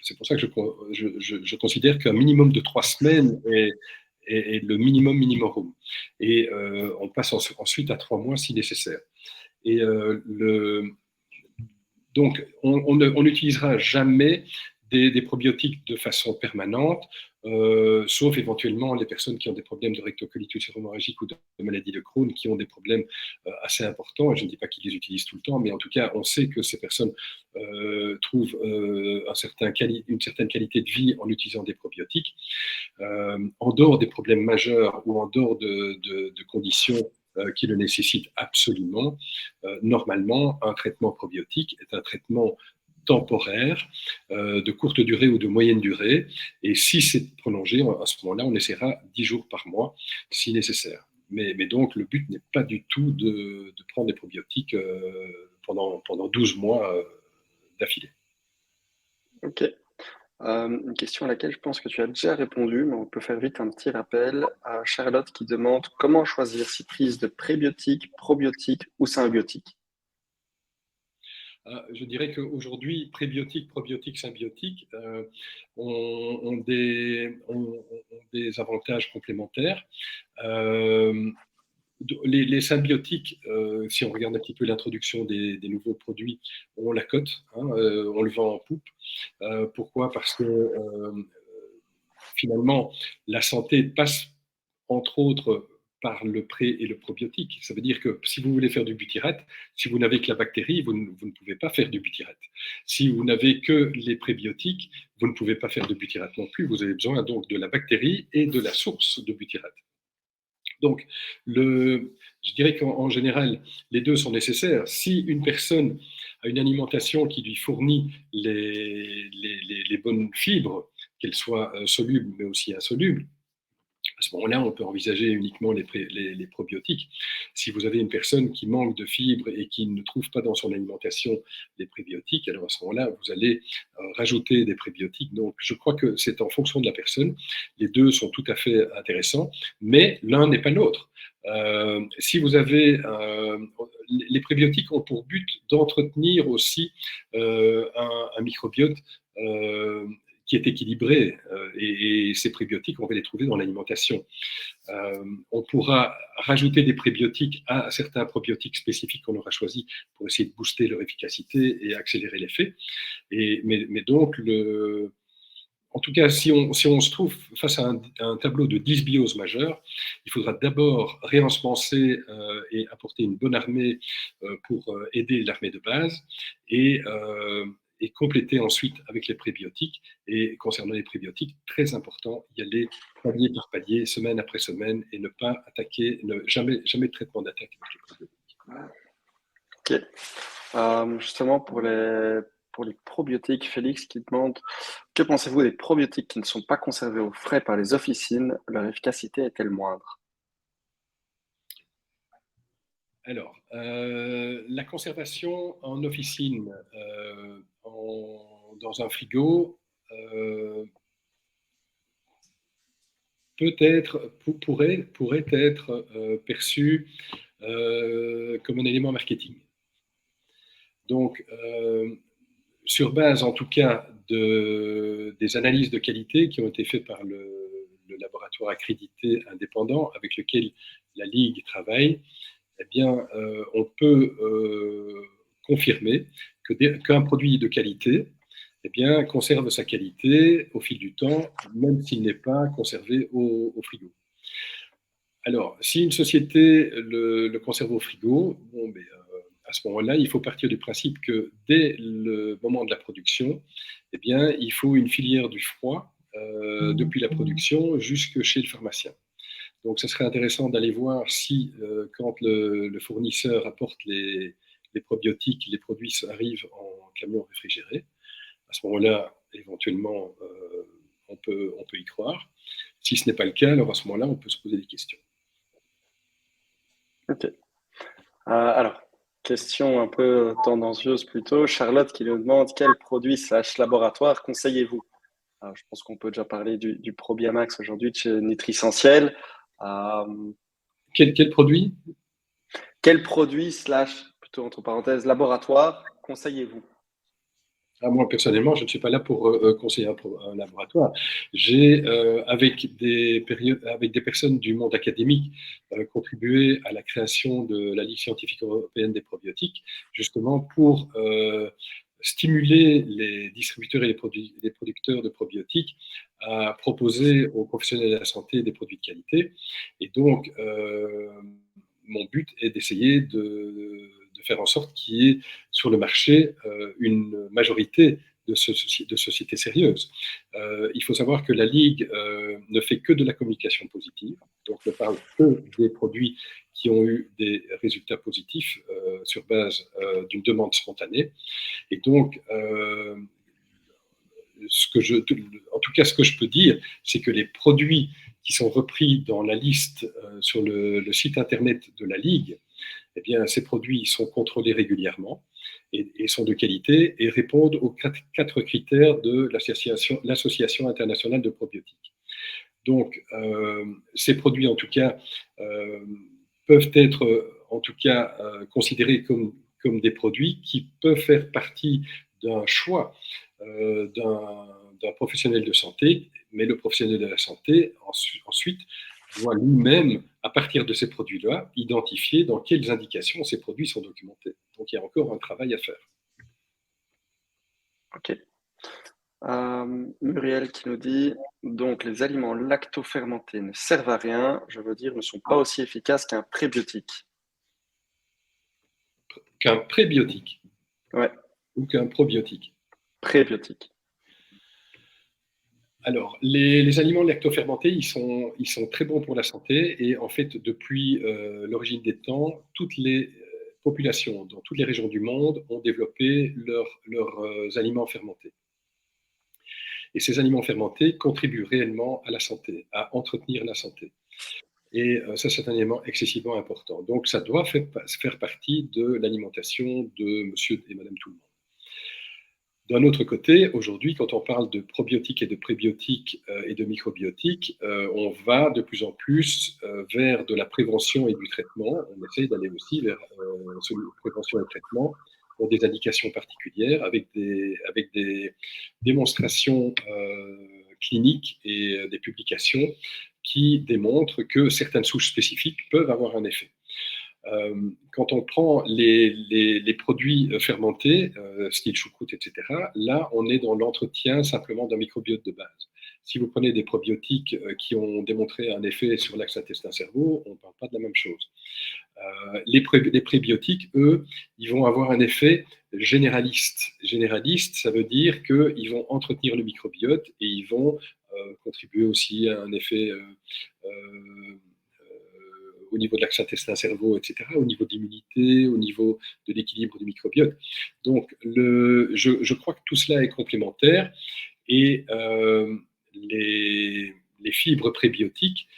C'est pour ça que je considère qu'un minimum de 3 semaines est le minimum. Et on passe ensuite à 3 mois si nécessaire. Et donc, on n'utilisera jamais des probiotiques de façon permanente, sauf éventuellement les personnes qui ont des problèmes de rectocolitis hémorragique ou de maladie de Crohn, qui ont des problèmes assez importants. Je ne dis pas qu'ils les utilisent tout le temps, mais en tout cas, on sait que ces personnes trouvent une certaine qualité de vie en utilisant des probiotiques. En dehors des problèmes majeurs ou en dehors de conditions qui le nécessitent absolument, normalement, un traitement probiotique est un traitement temporaire, de courte durée ou de moyenne durée. Et si c'est prolongé, à ce moment-là, on essaiera 10 jours par mois si nécessaire. Mais donc, le but n'est pas du tout de prendre des probiotiques pendant 12 mois d'affilée. Ok. Une question à laquelle je pense que tu as déjà répondu, mais on peut faire vite un petit rappel à Charlotte qui demande comment choisir si prise de prébiotiques, probiotiques ou symbiotiques. Je dirais qu'aujourd'hui, prébiotiques, probiotiques, symbiotiques ont des avantages complémentaires. Les symbiotiques, si on regarde un petit peu l'introduction des nouveaux produits, on la cote, hein, on le vend en poupe. Pourquoi? Parce que finalement, la santé passe entre autres par le pré et le probiotique. Ça veut dire que si vous voulez faire du butyrate, si vous n'avez que la bactérie, vous ne pouvez pas faire du butyrate. Si vous n'avez que les prébiotiques, vous ne pouvez pas faire de butyrate non plus. Vous avez besoin donc de la bactérie et de la source de butyrate. Donc, je dirais qu'en général, les deux sont nécessaires. Si une personne a une alimentation qui lui fournit les bonnes fibres, qu'elles soient solubles mais aussi insolubles, à ce moment-là, on peut envisager uniquement les probiotiques. Si vous avez une personne qui manque de fibres et qui ne trouve pas dans son alimentation des prébiotiques, alors à ce moment-là, vous allez rajouter des prébiotiques. Donc, je crois que c'est en fonction de la personne. Les deux sont tout à fait intéressants, mais l'un n'est pas l'autre. Si vous avez les prébiotiques ont pour but d'entretenir aussi un microbiote qui est équilibré, et ces prébiotiques, on va les trouver dans l'alimentation. On pourra rajouter des prébiotiques à certains probiotiques spécifiques qu'on aura choisis pour essayer de booster leur efficacité et accélérer l'effet. Mais donc, en tout cas, si on se trouve face à un tableau de dysbiose majeure, il faudra d'abord réensemencer et apporter une bonne armée pour aider l'armée de base et compléter ensuite avec les prébiotiques. Et concernant les prébiotiques, très important, y aller palier par palier, semaine après semaine, et ne pas attaquer, jamais de traitement d'attaque avec les prébiotiques. Ok. Justement, pour les probiotiques, Félix qui demande, que pensez-vous des probiotiques qui ne sont pas conservés au frais par les officines? Leur efficacité est-elle moindre? Alors, la conservation en officine, dans un frigo, pourrait être perçue comme un élément marketing. Donc, sur base en tout cas des analyses de qualité qui ont été faites par le laboratoire accrédité indépendant avec lequel la Ligue travaille, eh bien, on peut confirmer qu'un produit de qualité, eh bien, conserve sa qualité au fil du temps, même s'il n'est pas conservé au frigo. Alors, si une société le conserve au frigo, bon, à ce moment-là, il faut partir du principe que dès le moment de la production, eh bien, il faut une filière du froid depuis la production jusque chez le pharmacien. Donc, ce serait intéressant d'aller voir si, quand le fournisseur apporte les probiotiques, les produits arrivent en camion réfrigéré. À ce moment-là, éventuellement, on peut y croire. Si ce n'est pas le cas, alors à ce moment-là, on peut se poser des questions. Ok. Alors, question un peu tendancieuse plutôt. Charlotte qui nous demande quel produit / laboratoire conseillez-vous? Alors, je pense qu'on peut déjà parler du Probiamax aujourd'hui de chez Nutrissentiel. Quel produit? Quel produit / plutôt entre parenthèses laboratoire conseillez-vous? Moi, personnellement, je ne suis pas là pour conseiller un laboratoire. J'ai, avec des personnes du monde académique, contribué à la création de la Ligue scientifique européenne des probiotiques, justement pour stimuler les distributeurs et les producteurs de probiotiques à proposer aux professionnels de la santé des produits de qualité. Et donc, mon but est d'essayer de faire en sorte qu'il y ait sur le marché une majorité de sociétés sérieuses. Il faut savoir que la Ligue ne fait que de la communication positive, donc ne parle que des produits qui ont eu des résultats positifs sur base d'une demande spontanée. Et donc, en tout cas, ce que je peux dire, c'est que les produits qui sont repris dans la liste sur le site internet de la Ligue, eh bien, ces produits sont contrôlés régulièrement et sont de qualité et répondent aux 4 critères de l'Association internationale de probiotiques. Donc, ces produits, en tout cas, peuvent être, en tout cas, considérés comme des produits qui peuvent faire partie d'un choix d'un professionnel de santé, mais le professionnel de la santé, ensuite, doit lui-même, à partir de ces produits-là, identifier dans quelles indications ces produits sont documentés. Donc, il y a encore un travail à faire. Ok. Muriel qui nous dit, donc les aliments lactofermentés ne servent à rien, je veux dire, ne sont pas aussi efficaces qu'un prébiotique. Qu'un prébiotique Ouais, ou qu'un probiotique? prébiotique. Alors, les aliments lactofermentés, ils sont très bons pour la santé et en fait, depuis l'origine des temps, toutes les populations dans toutes les régions du monde ont développé leurs aliments fermentés. Et ces aliments fermentés contribuent réellement à la santé, à entretenir la santé. Et ça, c'est un élément excessivement important. Donc, ça doit faire partie de l'alimentation de monsieur et madame tout le monde. D'un autre côté, aujourd'hui, quand on parle de probiotiques et de prébiotiques et de microbiotiques, on va de plus en plus vers de la prévention et du traitement. On essaye d'aller aussi vers prévention et traitement pour des indications particulières avec des démonstrations cliniques et des publications qui démontrent que certaines souches spécifiques peuvent avoir un effet. Quand on prend les produits fermentés, style choucroute, etc., là, on est dans l'entretien simplement d'un microbiote de base. Si vous prenez des probiotiques qui ont démontré un effet sur l'axe intestin-cerveau, on ne parle pas de la même chose. Les prébiotiques, eux, ils vont avoir un effet généraliste. Généraliste, ça veut dire qu'ils vont entretenir le microbiote et ils vont contribuer aussi à un effet au niveau de l'axe intestin-cerveau, etc., au niveau de l'immunité, au niveau de l'équilibre du microbiote. Donc, je crois que tout cela est complémentaire et les fibres prébiotiques,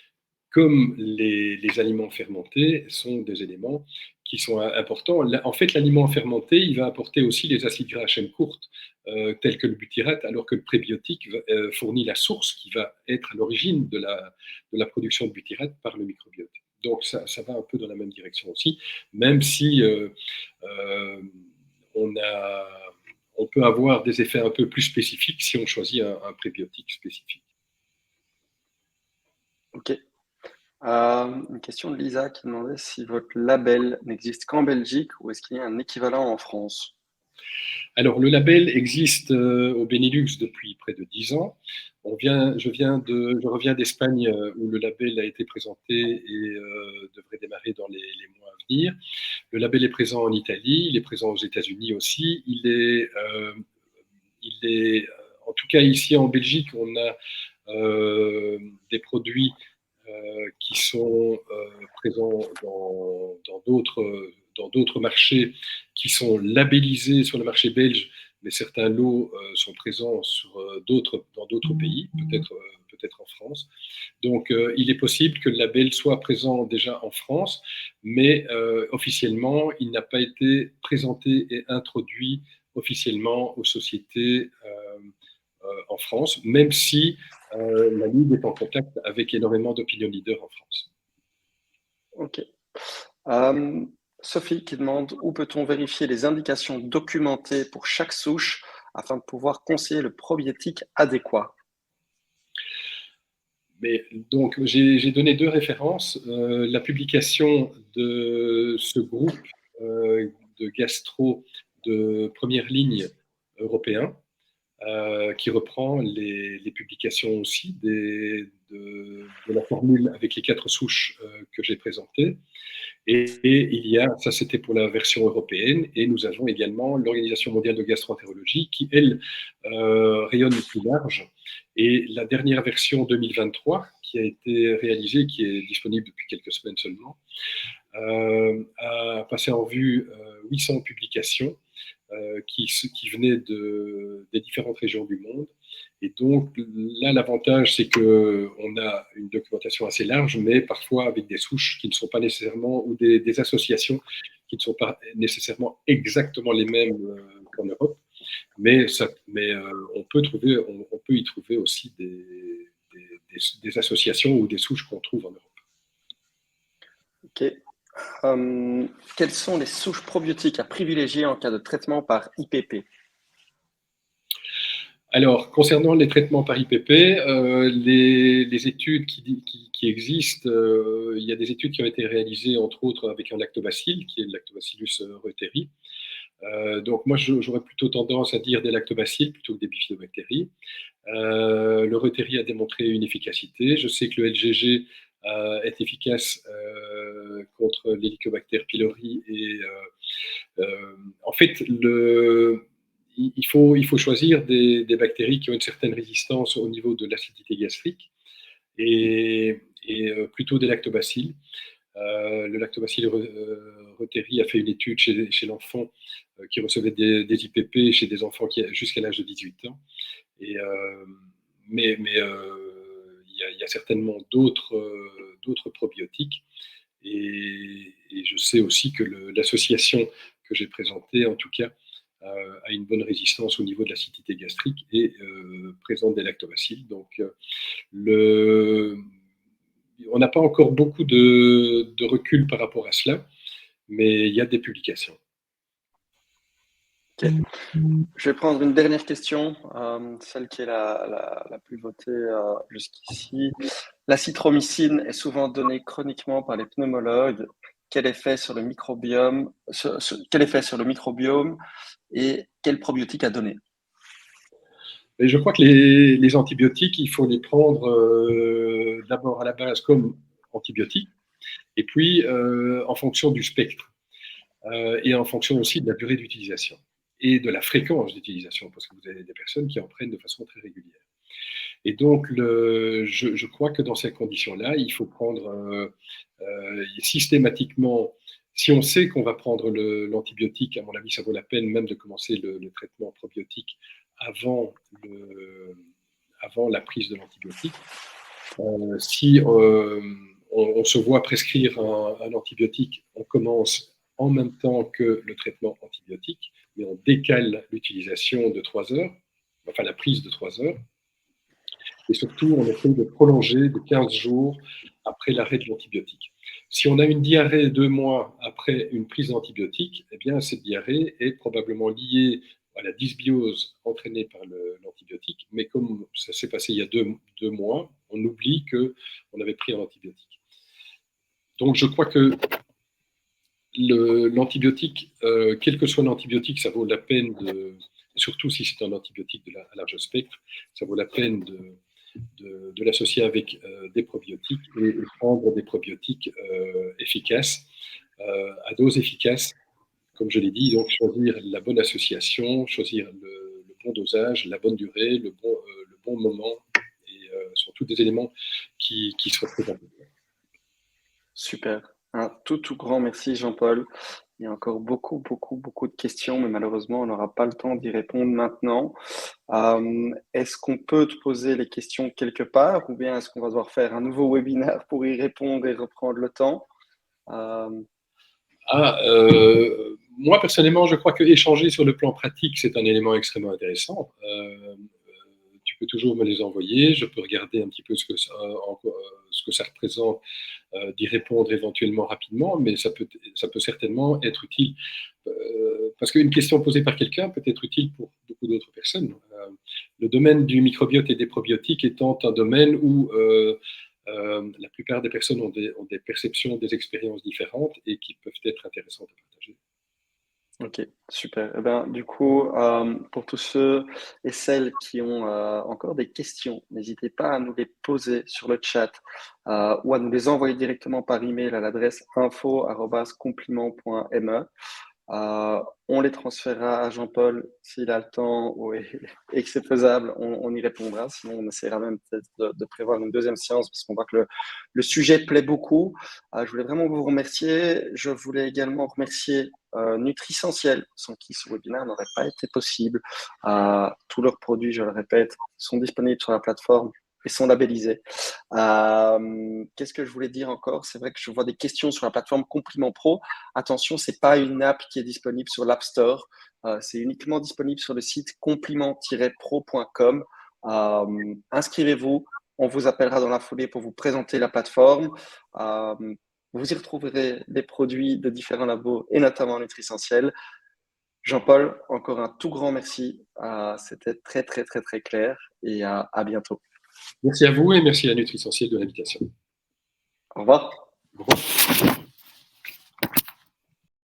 comme les aliments fermentés, sont des éléments qui sont importants. En fait, l'aliment fermenté, il va apporter aussi les acides gras à chaîne courte, tels que le butyrate, alors que le prébiotique fournit la source qui va être à l'origine de la production de butyrate par le microbiote. Donc, ça va un peu dans la même direction aussi, même si on peut avoir des effets un peu plus spécifiques si on choisit un prébiotique spécifique. Ok. Une question de Lisa qui demandait si votre label n'existe qu'en Belgique ou est-ce qu'il y a un équivalent en France? Alors, le label existe au Benelux depuis près de 10 ans. Je reviens d'Espagne où le label a été présenté et devrait démarrer dans les mois à venir. Le label est présent en Italie, il est présent aux États-Unis aussi. En tout cas, ici en Belgique, on a des produits qui sont présents dans d'autres marchés qui sont labellisés sur le marché belge, mais certains lots sont présents dans d'autres pays, peut-être en France. Donc, il est possible que le label soit présent déjà en France, mais officiellement, il n'a pas été présenté et introduit officiellement aux sociétés en France, même si la Ligue est en contact avec énormément d'opinion leaders en France. Ok. Sophie qui demande où peut-on vérifier les indications documentées pour chaque souche afin de pouvoir conseiller le probiotique adéquat? Mais donc, j'ai donné deux références. La publication de ce groupe de gastro de première ligne européen, qui reprend les publications aussi de la formule avec les 4 souches que j'ai présentées. Et il y a, ça c'était pour la version européenne, et nous avons également l'Organisation mondiale de gastroentérologie qui, elle, rayonne plus large. Et la dernière version 2023, qui a été réalisée, qui est disponible depuis quelques semaines seulement, a passé en revue 800 publications qui venaient des différentes régions du monde. Et donc là, l'avantage, c'est qu'on a une documentation assez large, mais parfois avec des souches qui ne sont pas nécessairement, ou des associations qui ne sont pas nécessairement exactement les mêmes qu'en Europe. Mais on peut y trouver aussi des associations ou des souches qu'on trouve en Europe. Ok. Quelles sont les souches probiotiques à privilégier en cas de traitement par IPP? Alors, concernant les traitements par IPP, les études qui existent, il y a des études qui ont été réalisées, entre autres, avec un lactobacille, qui est le Lactobacillus reuteri. Donc, moi, j'aurais plutôt tendance à dire des lactobacilles plutôt que des bifidobactéries. Le reuteri a démontré une efficacité. Je sais que le LGG est efficace contre l'Helicobacter pylori. Et en fait, il faut choisir des bactéries qui ont une certaine résistance au niveau de l'acidité gastrique et plutôt des lactobacilles. Le lactobacille reuteri a fait une étude chez l'enfant qui recevait des IPP chez des enfants jusqu'à l'âge de 18 ans. Mais il y a certainement d'autres probiotiques. Et je sais aussi que l'association que j'ai présentée, en tout cas, a une bonne résistance au niveau de l'acidité gastrique et présente des lactobacilles. Donc, on n'a pas encore beaucoup de recul par rapport à cela, mais il y a des publications. Okay. Je vais prendre une dernière question, celle qui est la plus votée jusqu'ici. L'azithromycine est souvent donnée chroniquement par les pneumologues. Quel effet sur le microbiome, et quel probiotique à donner? Et je crois que les antibiotiques, il faut les prendre d'abord à la base comme antibiotiques, et puis en fonction du spectre, et en fonction aussi de la durée d'utilisation et de la fréquence d'utilisation, parce que vous avez des personnes qui en prennent de façon très régulière. Et donc, je crois que dans ces conditions-là, il faut prendre systématiquement, si on sait qu'on va prendre l'antibiotique, à mon avis, ça vaut la peine même de commencer le traitement probiotique avant la prise de l'antibiotique. Si on se voit prescrire un antibiotique, on commence en même temps que le traitement antibiotique, mais on décale l'utilisation de 3 heures, enfin la prise de 3 heures. Et surtout, on essaie de prolonger de 15 jours après l'arrêt de l'antibiotique. Si on a une diarrhée 2 mois après une prise d'antibiotique, eh bien, cette diarrhée est probablement liée à la dysbiose entraînée par l'antibiotique. Mais comme ça s'est passé il y a 2 mois, on oublie qu'on avait pris un antibiotique. Donc, je crois que l'antibiotique, quel que soit l'antibiotique, ça vaut la peine surtout si c'est un antibiotique à large spectre, ça vaut la peine de l'associer avec des probiotiques et prendre des probiotiques efficaces, à dose efficace, comme je l'ai dit. Donc, choisir la bonne association, choisir le bon dosage, la bonne durée, le bon moment, et sont tous des éléments qui seraient très importants. Super. Un tout grand merci, Jean-Paul. Il y a encore beaucoup de questions, mais malheureusement, on n'aura pas le temps d'y répondre maintenant. Est-ce qu'on peut te poser les questions quelque part, ou bien est-ce qu'on va devoir faire un nouveau webinaire pour y répondre et reprendre le temps? Moi, personnellement, je crois que échanger sur le plan pratique, c'est un élément extrêmement intéressant. Tu peux toujours me les envoyer. Je peux regarder un petit peu ce que ça représente, d'y répondre éventuellement rapidement, mais ça peut certainement être utile. Parce qu'une question posée par quelqu'un peut être utile pour beaucoup d'autres personnes. Le domaine du microbiote et des probiotiques étant un domaine où la plupart des personnes ont des perceptions, des expériences différentes et qui peuvent être intéressantes à partager. Ok, super. Eh ben, du coup, pour tous ceux et celles qui ont encore des questions, n'hésitez pas à nous les poser sur le chat ou à nous les envoyer directement par email à l'adresse info@compliment.me. On les transférera à Jean-Paul s'il a le temps et que c'est faisable, on y répondra. Sinon, on essaiera même peut-être de prévoir une deuxième séance parce qu'on voit que le sujet plaît beaucoup. Je voulais vraiment vous remercier. Je voulais également remercier Nutrissentiel, sans qui ce webinaire n'aurait pas été possible. Tous leurs produits, je le répète, sont disponibles sur la plateforme et sont labellisés. Qu'est-ce que je voulais dire encore? C'est vrai que je vois des questions sur la plateforme Compliment Pro. Attention, c'est pas une app qui est disponible sur l'App Store. C'est uniquement disponible sur le site compliment-pro.com. Inscrivez-vous. On vous appellera dans la foulée pour vous présenter la plateforme. Vous y retrouverez des produits de différents labos et notamment Nutrissentiel. Jean-Paul, encore un tout grand merci. C'était très clair et à bientôt. Merci à vous et merci à Nutrissentiel de l'invitation. Au revoir. Au revoir.